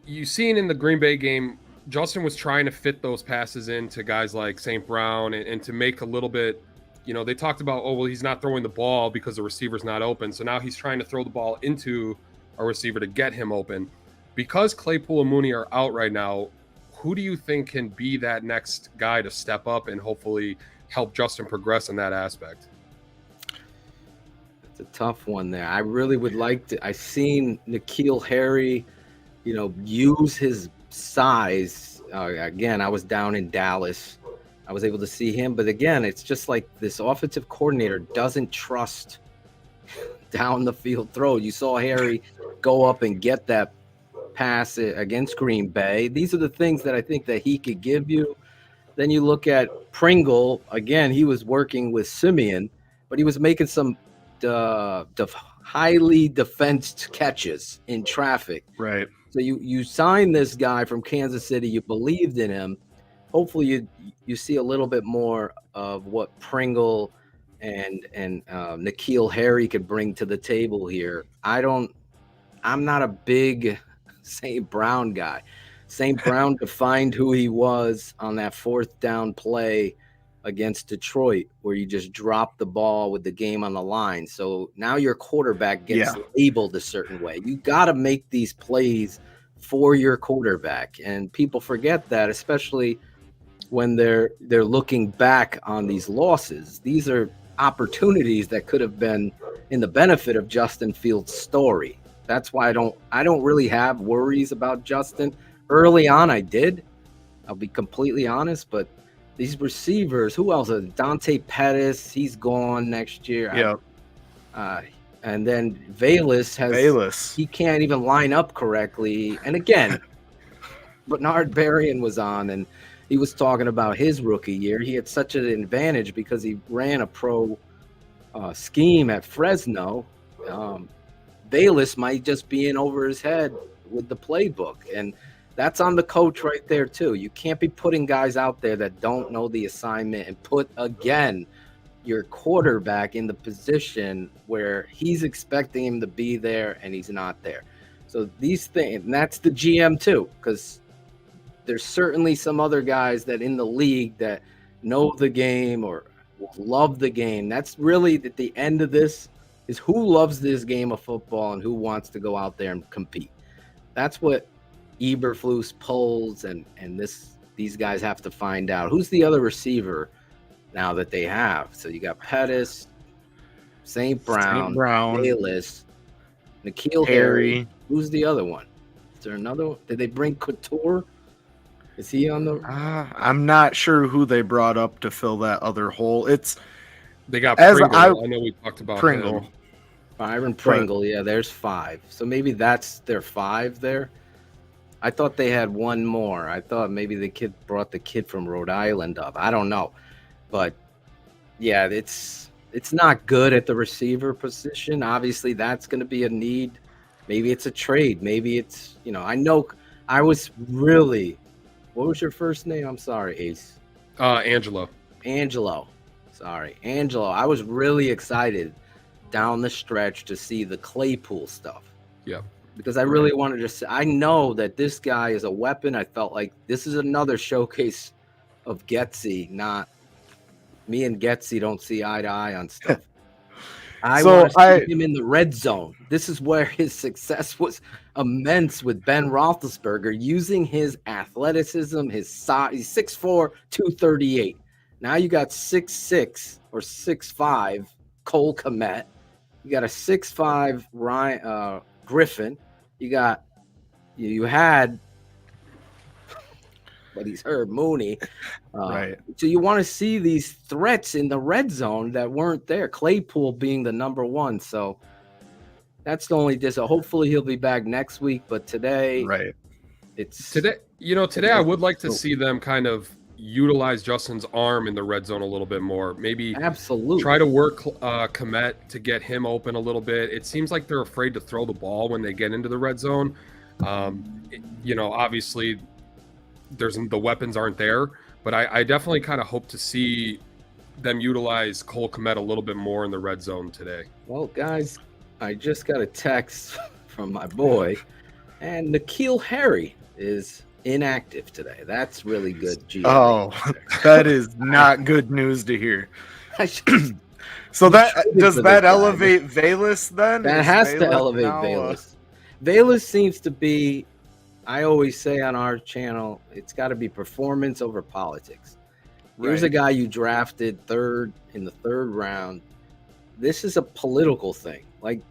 you seen in the Green Bay game, Justin was trying to fit those passes into guys like St. Brown and to make a little bit, they talked about, he's not throwing the ball because the receiver's not open. So now he's trying to throw the ball into a receiver to get him open. Because Claypool and Mooney are out right now, who do you think can be that next guy to step up and hopefully help Justin progress in that aspect? It's a tough one there. I really would like to. I've seen N'Keal Harry, use his size. Again, I was down in Dallas. I was able to see him. But again, it's just like this offensive coordinator doesn't trust down the field throw. You saw Harry go up and get that pass against Green Bay. These are the things that I think that he could give you. Then you look at Pringle. Again, he was working with Simeon. but he was making some highly defensed catches in traffic. Right. So you signed this guy from Kansas City. You believed in him. Hopefully you see a little bit more of what Pringle and N'Keal Harry could bring to the table here. I'm not a big St. Brown guy. St. Brown defined who he was on that 4th down play against Detroit, where you just drop the ball with the game on the line. So now your quarterback gets labeled a certain way. You got to make these plays for your quarterback, and people forget that, especially when they're looking back on these losses. These are opportunities that could have been in the benefit of Justin Fields' story. That's why I don't really have worries about Justin. Early on, I did. I'll be completely honest, but these receivers, who else? Dante Pettis, he's gone next year. Yeah. And then Bayless. He can't even line up correctly. And again, Bernard Berrien was on, and he was talking about his rookie year. He had such an advantage because he ran a pro scheme at Fresno. Bayless might just be in over his head with the playbook, and that's on the coach right there too. You can't be putting guys out there that don't know the assignment and put, again, your quarterback in the position where he's expecting him to be there and he's not there. So these things, and that's the GM too, because there's certainly some other guys that in the league that know the game or love the game. That's really at the end of this is who loves this game of football and who wants to go out there and compete. That's what Eberflus polls and these guys have to find out. Who's the other receiver now that they have? So you got Pettis, St. Brown, Bayless, N'Keal Harry. Who's the other one? Is there another one? Did they bring Couture? Is he on the? I'm not sure who they brought up to fill that other hole. They got Pringle. I know we talked about Pringle. him. Byron Pringle. Yeah, there's 5. So maybe that's their 5 there. I thought they had one more. I thought maybe the kid brought the kid from Rhode Island up. I don't know. But yeah, it's not good at the receiver position. Obviously, that's going to be a need. Maybe it's a trade. Maybe it's, I know I was really, what was your first name? I'm sorry, Ace. Angelo. Sorry, Angelo. I was really excited down the stretch to see the Claypool stuff. Yeah. Because I really wanted to say, I know that this guy is a weapon. I felt like this is another showcase of Getsy, not me and Getsy don't see eye to eye on stuff. I want to see him in the red zone. This is where his success was immense with Ben Roethlisberger, using his athleticism, his size. He's 6'4", 238. Now you got 6'6" or 6'5" Cole Kmet. You got a 6'5" Ryan Griffin. You had, but he's hurt, Mooney. Right. So you want to see these threats in the red zone that weren't there. Claypool being the number 1. So that's the only hopefully he'll be back next week. But today, right. Today I would like to see them kind of utilize Justin's arm in the red zone a little bit more. Maybe absolutely try to work Kmet to get him open a little bit. It seems like they're afraid to throw the ball when they get into the red zone. Obviously the weapons aren't there, but I definitely kind of hope to see them utilize Cole Kmet a little bit more in the red zone today. Well, guys, I just got a text from my boy, and N'Keal Harry is inactive today. That's really good. That is not good news to hear. So that elevate Bayless then? That has to elevate Bayless. Bayless seems to be, I always say on our channel, it's got to be performance over politics. Here's a guy you drafted in the third round. This is a political thing. Like,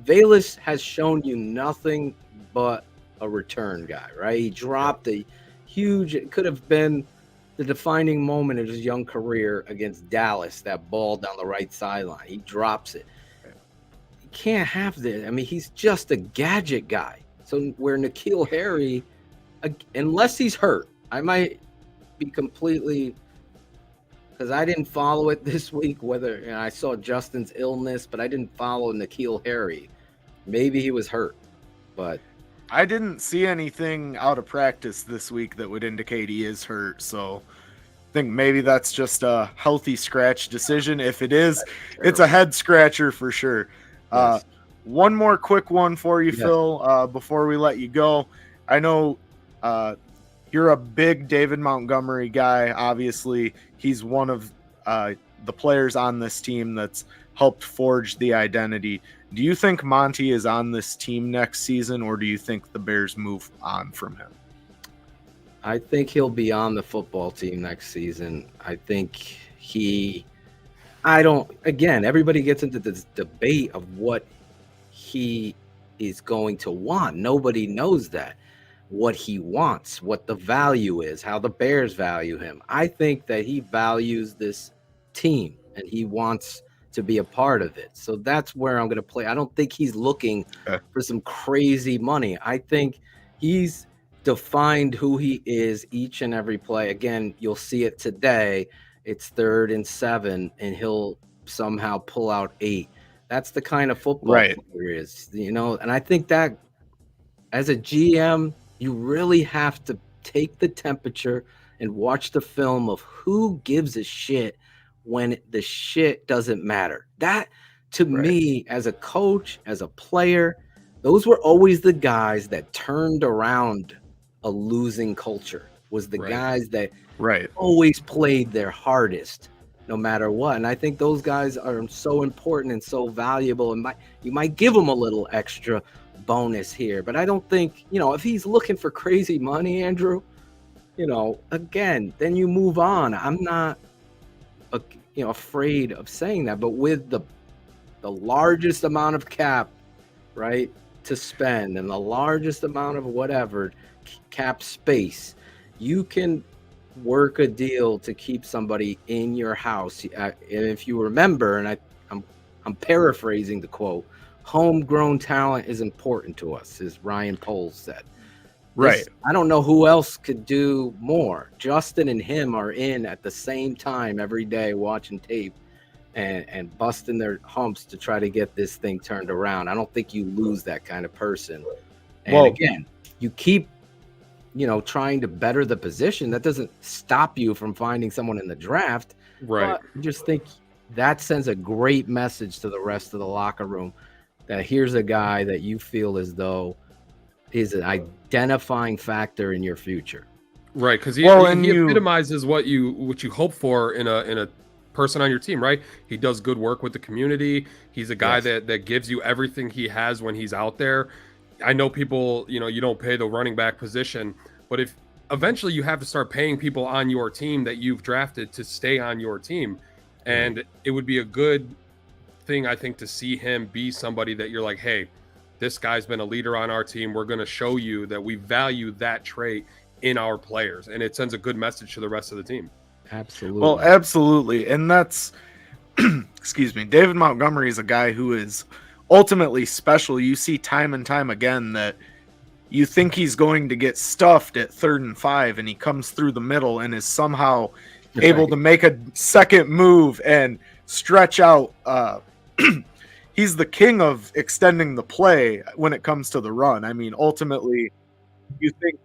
Bayless has shown you nothing but a return guy, right? He dropped a huge, it could have been the defining moment of his young career against Dallas, that ball down the right sideline. He drops it. You can't have this. I mean, he's just a gadget guy. So where N'Keal Harry, unless he's hurt, I might be completely because I didn't follow it this week. Whether I saw Justin's illness, but I didn't follow N'Keal Harry. Maybe he was hurt, but I didn't see anything out of practice this week that would indicate he is hurt. So I think maybe that's just a healthy scratch decision. If it is, it's a head scratcher for sure. Yes. One more quick one for you, Yes. Phil, before we let you go. I know you're a big David Montgomery guy. Obviously, he's one of the players on this team that's helped forge the identity. Do you think Monty is on this team next season, or do you think the Bears move on from him? I think he'll be on the football team next season. I think everybody gets into this debate of what he is going to want. Nobody knows that. What he wants, what the value is, how the Bears value him. I think that he values this team and he wants to be a part of it. So that's where I'm going to play. I don't think he's looking for some crazy money. I think he's defined who he is each and every play. Again, you'll see it today. It's 3rd and 7, and he'll somehow pull out 8. That's the kind of football player he is, and I think that as a GM, you really have to take the temperature and watch the film of who gives a shit when the shit doesn't matter. That, to me, as a coach, as a player, those were always the guys that turned around a losing culture, was the guys that always played their hardest no matter what. And I think those guys are so important and so valuable, and you might give them a little extra bonus here, but I don't think, if he's looking for crazy money, Andrew, again, then you move on. I'm not afraid of saying that, but with the largest amount of cap to spend and the largest amount of whatever cap space, you can work a deal to keep somebody in your house. And if you remember, and I'm paraphrasing the quote, homegrown talent is important to us, as Ryan Poles said. I don't know who else could do more. Justin and him are in at the same time every day watching tape and busting their humps to try to get this thing turned around. I don't think you lose that kind of person. And again, you keep, trying to better the position. That doesn't stop you from finding someone in the draft. But I just think that sends a great message to the rest of the locker room that here's a guy that you feel as though is an identifying factor in your future. Right, because he epitomizes what you hope for in a person on your team, right? He does good work with the community. He's a guy that gives you everything he has when he's out there. I know people, you don't pay the running back position, but if eventually you have to start paying people on your team that you've drafted to stay on your team, and it would be a good thing, I think, to see him be somebody that you're like, hey, this guy's been a leader on our team. We're going to show you that we value that trait in our players. And it sends a good message to the rest of the team. Absolutely. Well, absolutely. And that's, excuse me, David Montgomery is a guy who is ultimately special. You see time and time again that you think he's going to get stuffed at 3rd and 5, and he comes through the middle and is somehow able to make a second move and stretch out. He's the king of extending the play when it comes to the run. I mean, ultimately, you think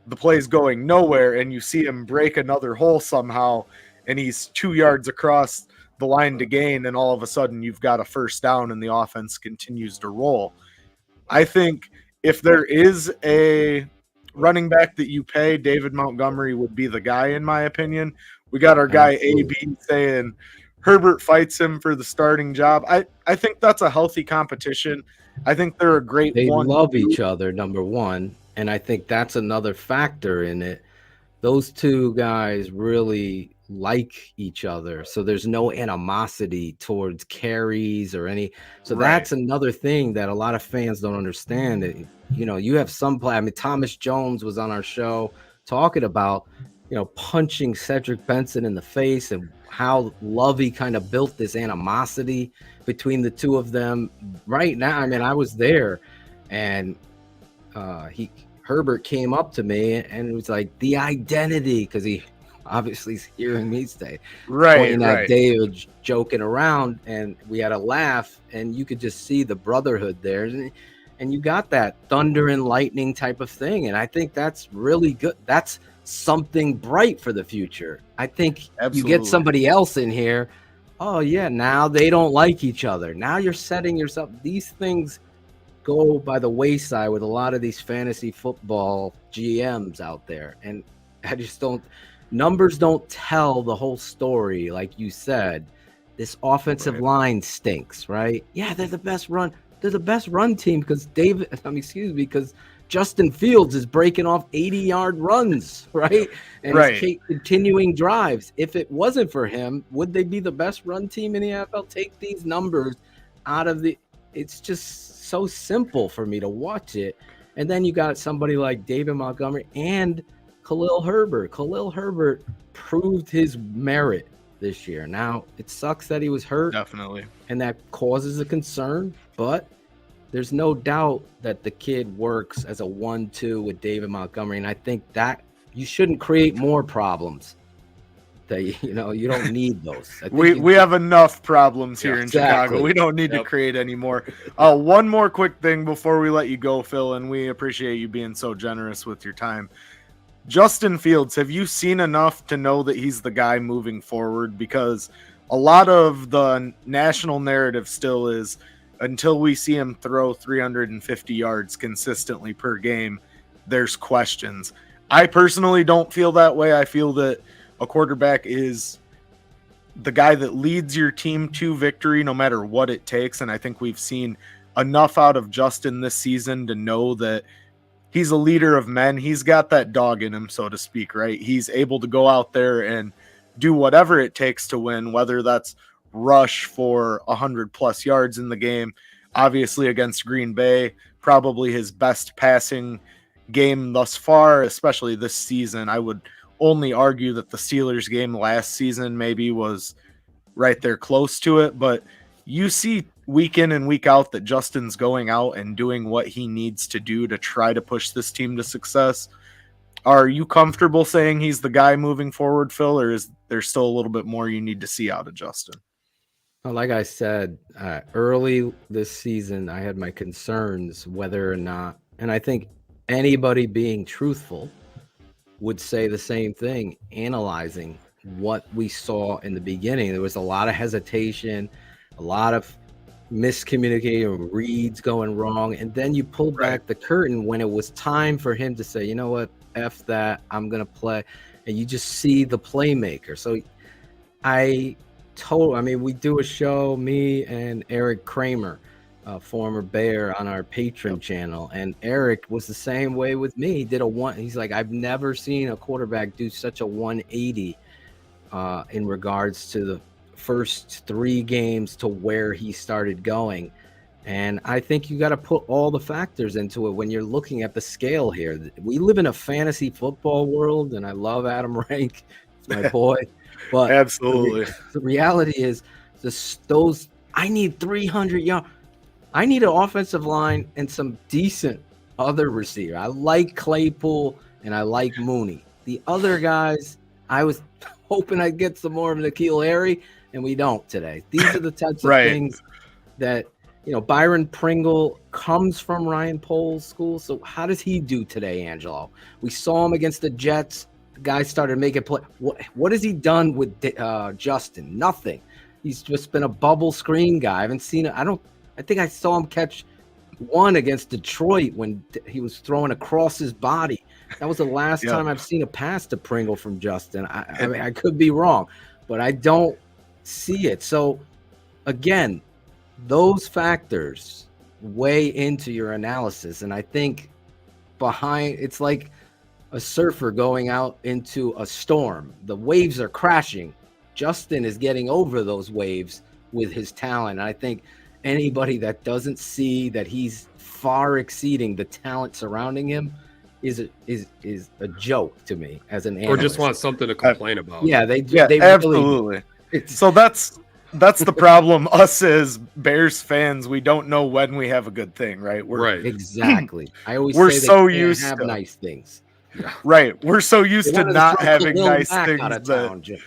the play's going nowhere, and you see him break another hole somehow, and he's 2 yards across the line to gain, and all of a sudden you've got a first down, and the offense continues to roll. I think if there is a running back that you pay, David Montgomery would be the guy, in my opinion. We got our guy AB saying Herbert fights him for the starting job. I think that's a healthy competition. I think they're a great one. They love each other, number one, and I think that's another factor in it. Those two guys really like each other, so there's no animosity towards carries or any. So that's another thing that a lot of fans don't understand. That, you have some play. I mean, Thomas Jones was on our show talking about, punching Cedric Benson in the face and how Lovey kind of built this animosity between the two of them. Right now, I mean, I was there, and Herbert came up to me and it was like the identity, because obviously is hearing me say, Right, pointing at right. David, joking around, and we had a laugh, and you could just see the brotherhood there, and you got that thunder and lightning type of thing, and I think that's really good. That's something bright for the future. I think you Absolutely. get somebody else in here. Oh yeah, now they don't like each other. Now you're setting yourself. These things go by the wayside with a lot of these fantasy football GMs out there, and I just don't. Numbers don't tell the whole story, like you said. This offensive line stinks, right? Yeah, they're the best run. They're the best run team because because Justin Fields is breaking off 80-yard runs, right? And he's continuing drives. If it wasn't for him, would they be the best run team in the NFL? Take these numbers out of the. It's just so simple for me to watch it. And then you got somebody like David Montgomery and Khalil Herbert. Khalil Herbert proved his merit this year. Now, it sucks that he was hurt. Definitely. And that causes a concern, but there's no doubt that the kid works as a 1-2 with David Montgomery. And I think that you shouldn't create more problems. That you don't need those. We have enough problems here in Chicago. We don't need to create any more. One more quick thing before we let you go, Phil, and we appreciate you being so generous with your time. Justin Fields, have you seen enough to know that he's the guy moving forward? Because a lot of the national narrative still is until we see him throw 350 yards consistently per game, there's questions. I personally don't feel that way. I feel that a quarterback is the guy that leads your team to victory no matter what it takes. And I think we've seen enough out of Justin this season to know that he's a leader of men. He's got that dog in him, so to speak, right? He's able to go out there and do whatever it takes to win, whether that's rush for 100+ yards in the game. Obviously against Green Bay, probably his best passing game thus far, especially this season. I would only argue that the Steelers game last season maybe was right there close to it, but you see week in and week out that Justin's going out and doing what he needs to do to try to push this team to success. Are you comfortable saying he's the guy moving forward, Phil, or is there still a little bit more you need to see out of Justin? Well, like I said, early this season, I had my concerns whether or not, and I think anybody being truthful would say the same thing, analyzing what we saw in the beginning. There was a lot of hesitation, a lot of miscommunicating, reads going wrong, and then you pull back the curtain when it was time for him to say, you know what, F that, I'm going to play, and you just see the playmaker. So we do a show, me and Eric Kramer, former Bear, on our Patreon channel, and Eric was the same way with me. He did he's like, I've never seen a quarterback do such a 180 in regards to the first 3 games to where he started going. And I think you got to put all the factors into it when you're looking at the scale here. We live in a fantasy football world, and I love Adam Rank, it's my boy. But absolutely, the reality is I need 300 yards. I need an offensive line and some decent other receiver. I like Claypool and I like Mooney. The other guys, I was hoping I'd get some more of N'Keal Harry, and we don't today. These are the types of things that, Byron Pringle comes from Ryan Poles' school. So how does he do today, Angelo? We saw him against the Jets. The guy started making play. What has he done with Justin? Nothing. He's just been a bubble screen guy. I haven't seen it. I think I saw him catch one against Detroit when he was throwing across his body. That was the last time I've seen a pass to Pringle from Justin. I mean, I could be wrong, but I don't see it. So, again, those factors weigh into your analysis. And I think it's like a surfer going out into a storm. The waves are crashing. Justin is getting over those waves with his talent. And I think anybody that doesn't see that he's far exceeding the talent surrounding him is a joke to me as an analyst. Or just want something to complain about. Yeah, they absolutely. Really, so that's the problem. Us as Bears fans, we don't know when we have a good thing, right? Exactly. I always we're say so they used have to nice things. Right. We're so They used to wanted not throw having Khalil nice Mack things out of that, town, Jim.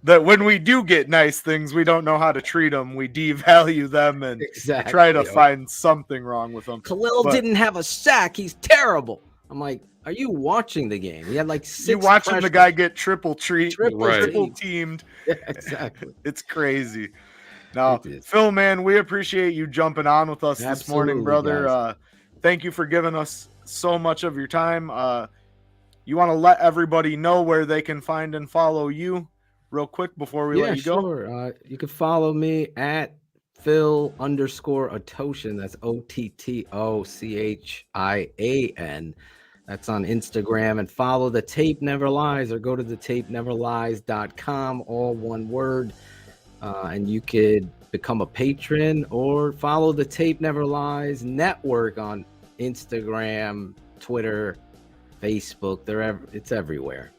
that when we do get nice things, we don't know how to treat them. We devalue them and Exactly. try to find something wrong with them. Khalil But didn't have a sack. He's terrible. I'm like, are you watching the game? He had like 6 you watching the pressures. guy get triple Right. teamed. Yeah, exactly. It's crazy. Now, It is. Phil, man, we appreciate you jumping on with us this morning, Absolutely, brother. guys. Thank you for giving us so much of your time. You want to let everybody know where they can find and follow you real quick before we let you go? Sure. You can follow me at Phil_Ottochian. That's OTTOCHIAN. That's on Instagram. And follow The Tape Never Lies, or go to thetapeneverlies.com, all one word. And you could become a patron or follow The Tape Never Lies Network on Instagram, Twitter, Facebook. It's everywhere.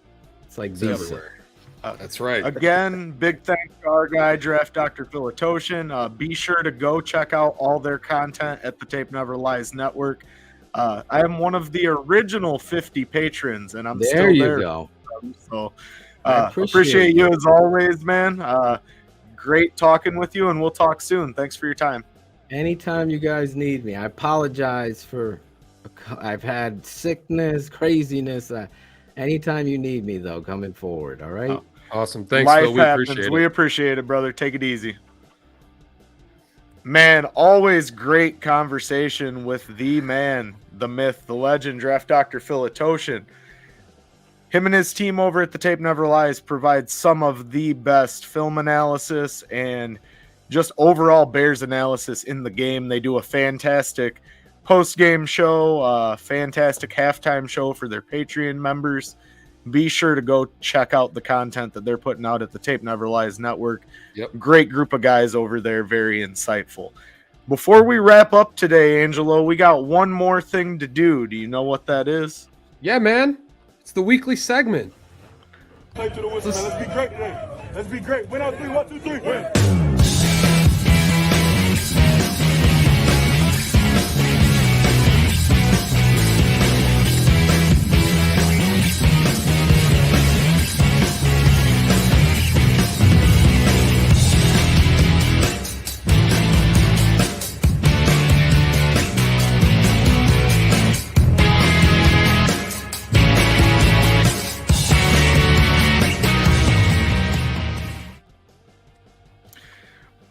It's like It's Visa. everywhere. That's right. Again, big thanks to our guy, Draft Dr. Phil Ottochian. Be sure to go check out all their content at the Tape Never Lies Network. I am one of the original 50 patrons, and I'm There still you there. go. So I appreciate you as always, man. Great talking with you, and we'll talk soon. Thanks for your time. Anytime you guys need me. I apologize for I've had sickness, craziness. Anytime you need me, though, coming forward. All right. Awesome. Thanks, Life Phil. We happens. appreciate We it. appreciate it, brother. Take it easy. Man, always great conversation with the man, the myth, the legend, Draft Dr. Phil Ottochian. Him and his team over at the Tape Never Lies provide some of the best film analysis and just overall Bears analysis in the game. They do a fantastic post-game show, fantastic halftime show for their Patreon members. Be sure to go check out the content that they're putting out at the Tape Never Lies Network. Yep. Great group of guys over there, very insightful. Before we wrap up today, Angelo, we got one more thing to do. Do you know what that is? Yeah, man. It's the weekly segment. Play to the whistle, man. Let's be great today. Let's be great. Win out 3, 1, 2, 3. Win.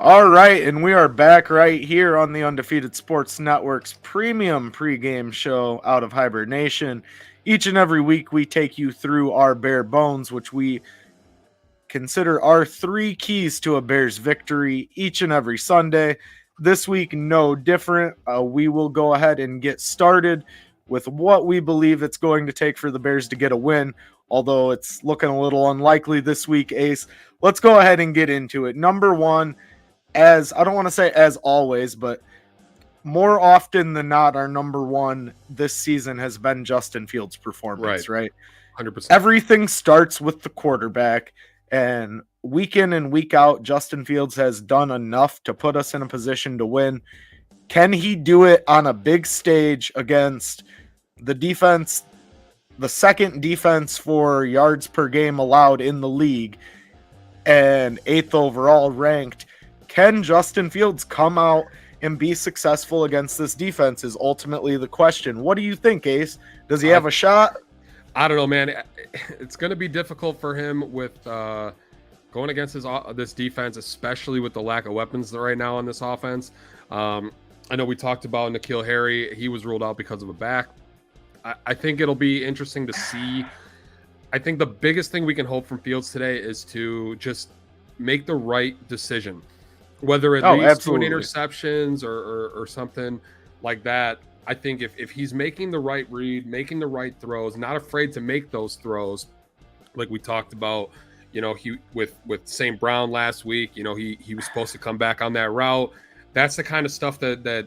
All right, and we are back right here on the Undefeated Sports Network's premium pregame show out of hibernation. Each and every week, we take you through our bare bones, which we consider our 3 keys to a Bears victory each and every Sunday. This week, no different. We will go ahead and get started with what we believe it's going to take for the Bears to get a win, although it's looking a little unlikely this week, Ace. Let's go ahead and get into it. Number one, as I don't want to say as always, but more often than not, our number one this season has been Justin Fields' performance, right? 100%. Everything starts with the quarterback, and week in and week out, Justin Fields has done enough to put us in a position to win. Can he do it on a big stage against the defense, the second defense for yards per game allowed in the league, and 8th overall ranked? Can Justin Fields come out and be successful against this defense is ultimately the question. What do you think, Ace? Does he have a shot? I don't know, man. It's going to be difficult for him with going against this defense, especially with the lack of weapons right now on this offense. I know we talked about N'Keal Harry. He was ruled out because of a back. I think it'll be interesting to see. I think the biggest thing we can hope from Fields today is to just make the right decision. Whether it leads to an interceptions or something like that, I think if he's making the right read, making the right throws, not afraid to make those throws, like we talked about, he with St. Brown last week, he was supposed to come back on that route. That's the kind of stuff that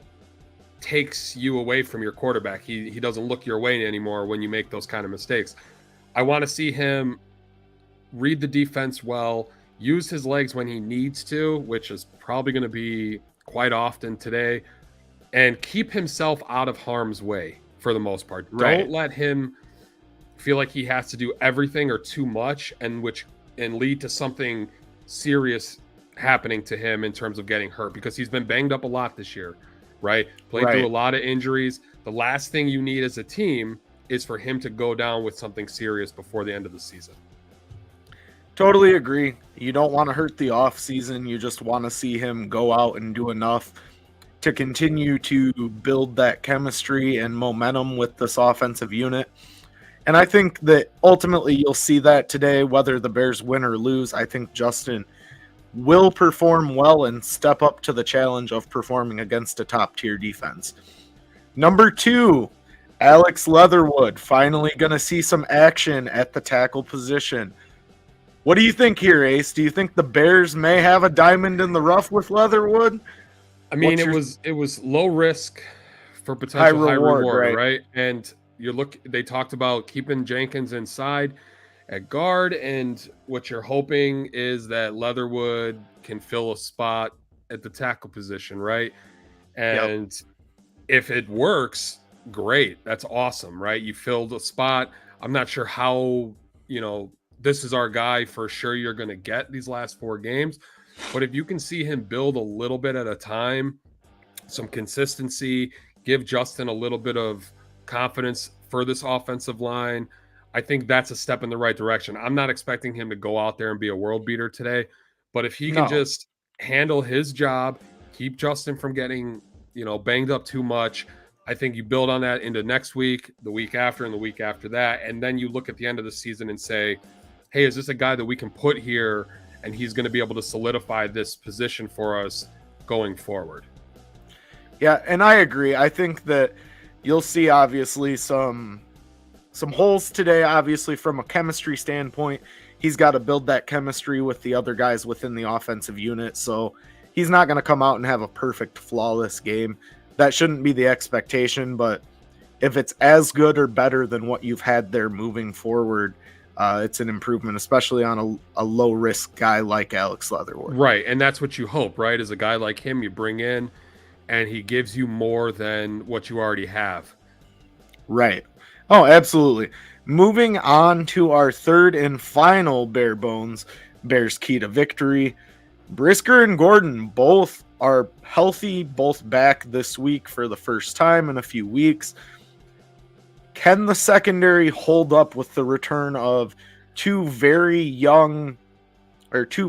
takes you away from your quarterback. He doesn't look your way anymore when you make those kind of mistakes. I want to see him read the defense well, use his legs when he needs to, which is probably going to be quite often today, and keep himself out of harm's way for the most part. Right. Don't let him feel like he has to do everything or too much, and lead to something serious happening to him in terms of getting hurt, because he's been banged up a lot this year, right? Played through a lot of injuries. The last thing you need as a team is for him to go down with something serious before the end of the season. Totally agree. You don't want to hurt the off season. You just want to see him go out and do enough to continue to build that chemistry and momentum with this offensive unit. And I think that ultimately you'll see that today, whether the Bears win or lose. I think Justin will perform well and step up to the challenge of performing against a top-tier defense. Number 2, Alex Leatherwood, finally going to see some action at the tackle position. What do you think here, Ace? Do you think the Bears may have a diamond in the rough with Leatherwood? I mean, it was low risk for potential high reward, right? And they talked about keeping Jenkins inside at guard, and what you're hoping is that Leatherwood can fill a spot at the tackle position, right? And if it works, great. That's awesome, right? You filled a spot. I'm not sure how, this is our guy for sure you're going to get these last 4 games. But if you can see him build a little bit at a time, some consistency, give Justin a little bit of confidence for this offensive line, I think that's a step in the right direction. I'm not expecting him to go out there and be a world beater today, but if he can just handle his job, keep Justin from getting, banged up too much, I think you build on that into next week, the week after, and the week after that. And then you look at the end of the season and say, hey, is this a guy that we can put here and he's going to be able to solidify this position for us going forward? Yeah, and I agree. I think that you'll see obviously some holes today, obviously from a chemistry standpoint. He's got to build that chemistry with the other guys within the offensive unit. So he's not going to come out and have a perfect, flawless game. That shouldn't be the expectation, but if it's as good or better than what you've had there moving forward, it's an improvement, especially on a low-risk guy like Alex Leatherwood. Right, and that's what you hope, right? As a guy like him, you bring in, and he gives you more than what you already have. Right. Oh, absolutely. Moving on to our third and final bare bones, Bears key to victory. Brisker and Gordon both are healthy, both back this week for the first time in a few weeks. Can the secondary hold up with the return of two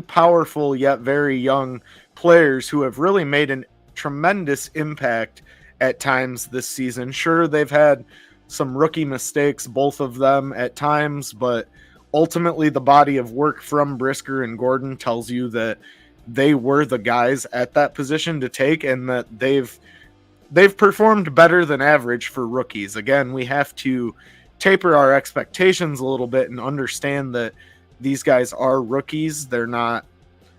powerful yet very young players who have really made a tremendous impact at times this season? Sure, they've had some rookie mistakes, both of them at times, but ultimately the body of work from Brisker and Gordon tells you that they were the guys at that position to take, and that they've performed better than average for rookies. Again, we have to taper our expectations a little bit and understand that these guys are rookies. They're not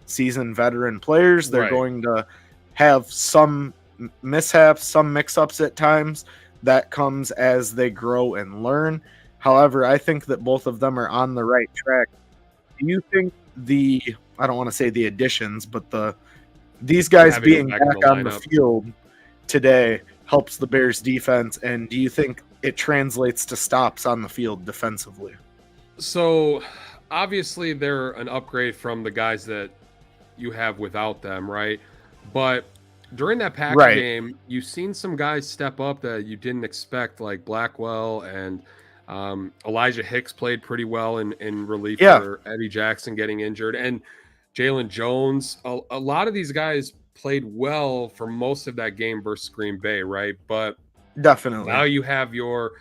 seasoned veteran players. They're going to have some mishaps, some mix-ups at times. That comes as they grow and learn. However, I think that both of them are on the right track. Do you think I don't want to say the additions, but these guys being back on the field today helps the Bears defense, and do you think it translates to stops on the field defensively? So obviously they're an upgrade from the guys that you have without them, right? But during that Packer game, you've seen some guys step up that you didn't expect, like Blackwell, and Elijah Hicks played pretty well in relief for Eddie Jackson getting injured, and Jalen Jones. A lot of these guys played well for most of that game versus Green Bay, right? But definitely now you have your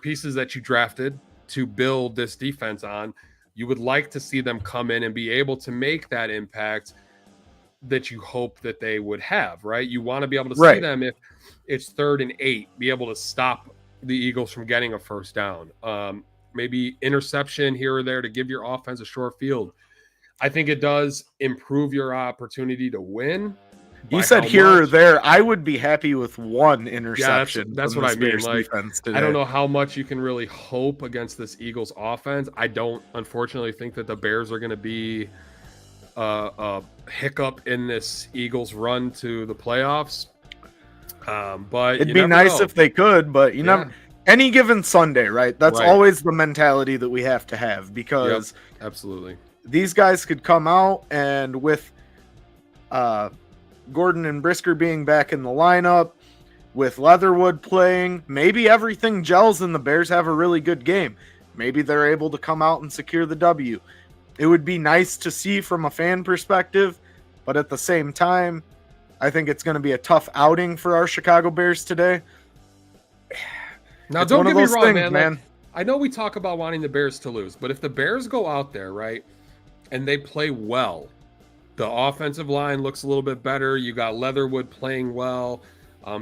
pieces that you drafted to build this defense on. You would like to see them come in and be able to make that impact that you hope that they would have, right? You want to be able to see them, if it's 3rd and 8, be able to stop the Eagles from getting a first down. Maybe interception here or there to give your offense a short field. I think it does improve your opportunity to win. You said here or there. I would be happy with one interception. Yeah, that's what I mean. Like, I don't know how much you can really hope against this Eagles offense. I don't, unfortunately, think that the Bears are going to be a hiccup in this Eagles run to the playoffs. But it'd be nice if they could. But you any given Sunday, right? That's Right. always the mentality that we have to have, because Absolutely. these guys could come out, and with Gordon and Brisker being back in the lineup, with Leatherwood playing, maybe everything gels and the Bears have a really good game. Maybe they're able to come out and secure the W. It would be nice to see from a fan perspective, but at the same time, I think it's going to be a tough outing for our Chicago Bears today. Now, It's don't one get of me those wrong, things, man. Like, I know we talk about wanting the Bears to lose, but if the Bears go out there, right, and they play well, the offensive line looks a little bit better. You got Leatherwood playing well.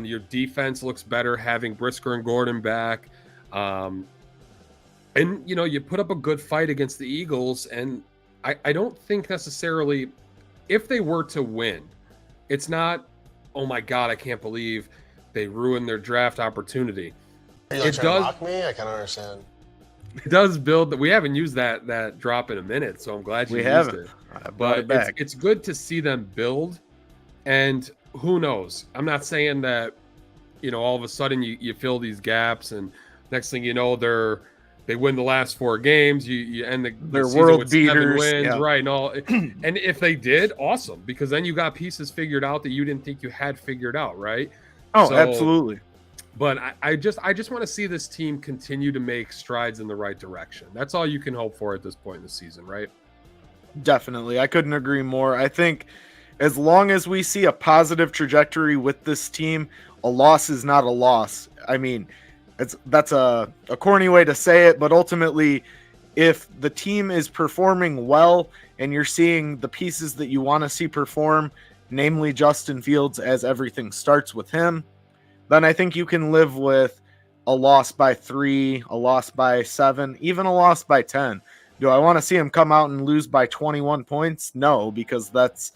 Your defense looks better having Brisker and Gordon back. And, you know, you put up a good fight against the Eagles, and I don't think necessarily if they were to win, it's not, oh my God, I can't believe they ruined their draft opportunity. Are you like It trying to does. mock me? I can't understand. It does build that. We haven't used that drop in a minute, so I'm glad you We used haven't. it. I brought But it back. it's good to see them build, and who knows? I'm not saying that, you know, all of a sudden you fill these gaps, and next thing you know they win the last 4 games. You end the They're season world with 7 beaters, wins, yeah. right? And all. And if they did, awesome, because then you got pieces figured out that you didn't think you had figured out, right? Oh, So- absolutely. But I just want to see this team continue to make strides in the right direction. That's all you can hope for at this point in the season, right? Definitely. I couldn't agree more. I think as long as we see a positive trajectory with this team, a loss is not a loss. I mean, that's a corny way to say it, but ultimately, if the team is performing well and you're seeing the pieces that you want to see perform, namely Justin Fields, as everything starts with him, then I think you can live with a loss by 3, a loss by 7, even a loss by 10. Do I want to see him come out and lose by 21 points? No, because that's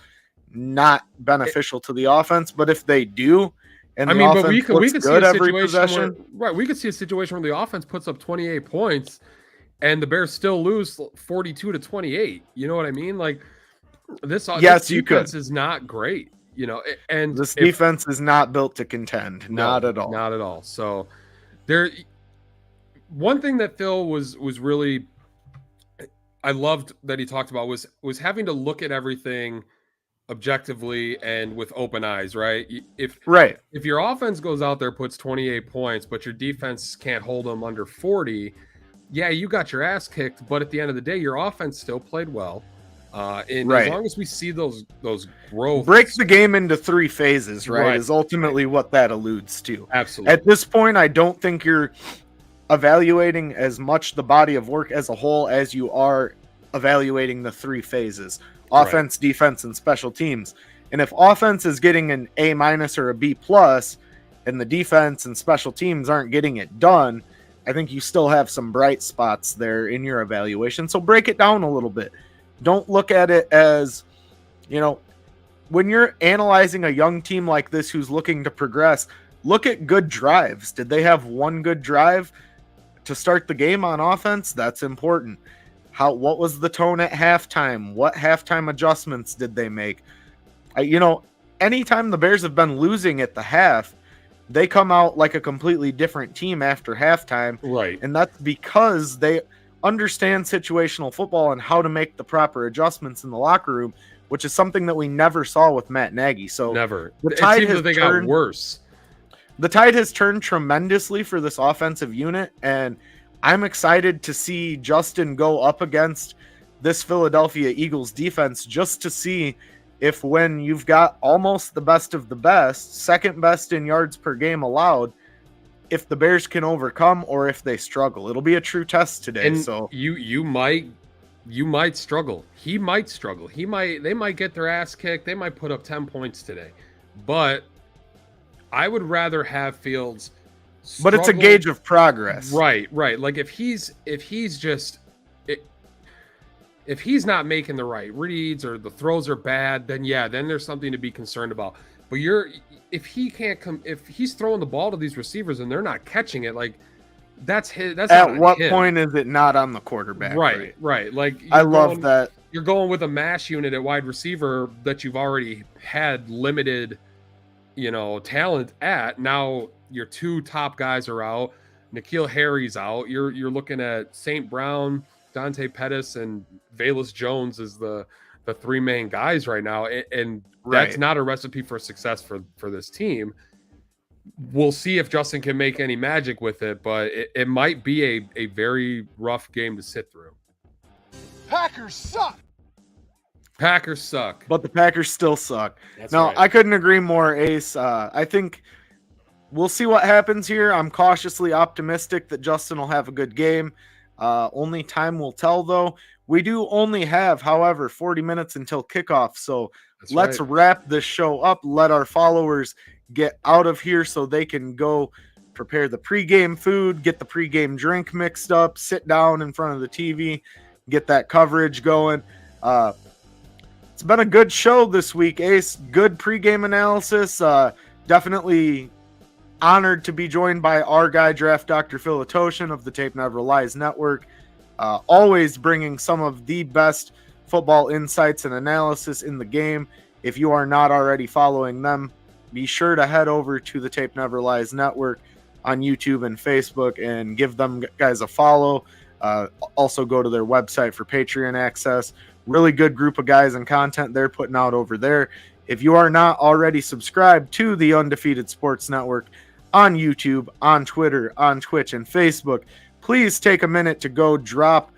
not beneficial to the offense. But if they do, and the offense we looks could see good a every situation possession, where, right? We could see a situation where the offense puts up 28 points, and the Bears still lose 42-28. You know what I mean? Like this Yes, you defense is not great. You know, and this defense is not built to contend. Not at all. Not at all. So there, one thing that Phil was really, I loved that he talked about was having to look at everything objectively and with open eyes, right? If your offense goes out there, puts 28 points, but your defense can't hold them under 40, yeah, you got your ass kicked. But at the end of the day, your offense still played well. And as long as we see those growth, break the game into 3 phases, right? Is ultimately what that alludes to. Absolutely. At this point, I don't think you're evaluating as much the body of work as a whole as you are evaluating the 3 phases: offense, defense, and special teams. And if offense is getting an A- or a B+, and the defense and special teams aren't getting it done, I think you still have some bright spots there in your evaluation. So break it down a little bit. Don't look at it as, you know, when you're analyzing a young team like this who's looking to progress, look at good drives. Did they have one good drive to start the game on offense? That's important. What was the tone at halftime? What halftime adjustments did they make? Anytime the Bears have been losing at the half, they come out like a completely different team after halftime. Right. And that's because they understand situational football and how to make the proper adjustments in the locker room, which is something that we never saw with Matt Nagy. So never. The tide has got worse. The tide has turned tremendously for this offensive unit, and I'm excited to see Justin go up against this Philadelphia Eagles defense just to see if, when you've got almost the best of the best, second best in yards per game allowed, if the Bears can overcome or if they struggle. It'll be a true test today. And so you might struggle. He might struggle. They might get their ass kicked. They might put up 10 points today. But I would rather have Fields struggle. But it's a gauge of progress. Right. Like if he's not making the right reads or the throws are bad, then there's something to be concerned about. But if he's throwing the ball to these receivers and they're not catching it, like that's at what point is it not on the quarterback? Right. Like I love that you're going with a mash unit at wide receiver that you've already had limited, talent at. Now your 2 top guys are out. N'Keal Harry's out. You're looking at St. Brown, Dante Pettis, and Velus Jones as the three main guys right now, and that's not a recipe for success for this team. We'll see if Justin can make any magic with it, but it might be a very rough game to sit through. Packers suck. Packers suck. But the Packers still suck. That's No, right. I couldn't agree more, Ace. I think we'll see what happens here. I'm cautiously optimistic that Justin will have a good game. Only time will tell, though. We do only have, however, 40 minutes until kickoff. So let's wrap this show up. Let our followers get out of here so they can go prepare the pregame food, get the pregame drink mixed up, sit down in front of the TV, get that coverage going. It's been a good show this week, Ace. Good pregame analysis. Definitely honored to be joined by our guy, Draft Dr. Phil Ottochian of the Tape Never Lies Network. Always bringing some of the best football insights and analysis in the game. If you are not already following them, be sure to head over to the Tape Never Lies Network on YouTube and Facebook and give them guys a follow. Also go to their website for Patreon access. Really good group of guys and content they're putting out over there. If you are not already subscribed to the Undefeated Sports Network on YouTube, on Twitter, on Twitch, and Facebook, please take a minute to go drop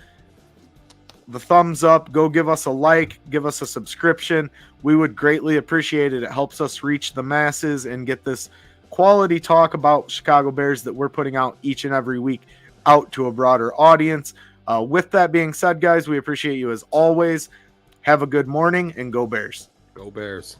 the thumbs up, go give us a like, give us a subscription. We would greatly appreciate it. It helps us reach the masses and get this quality talk about Chicago Bears that we're putting out each and every week out to a broader audience. With that being said, guys, we appreciate you as always. Have a good morning and go Bears. Go Bears.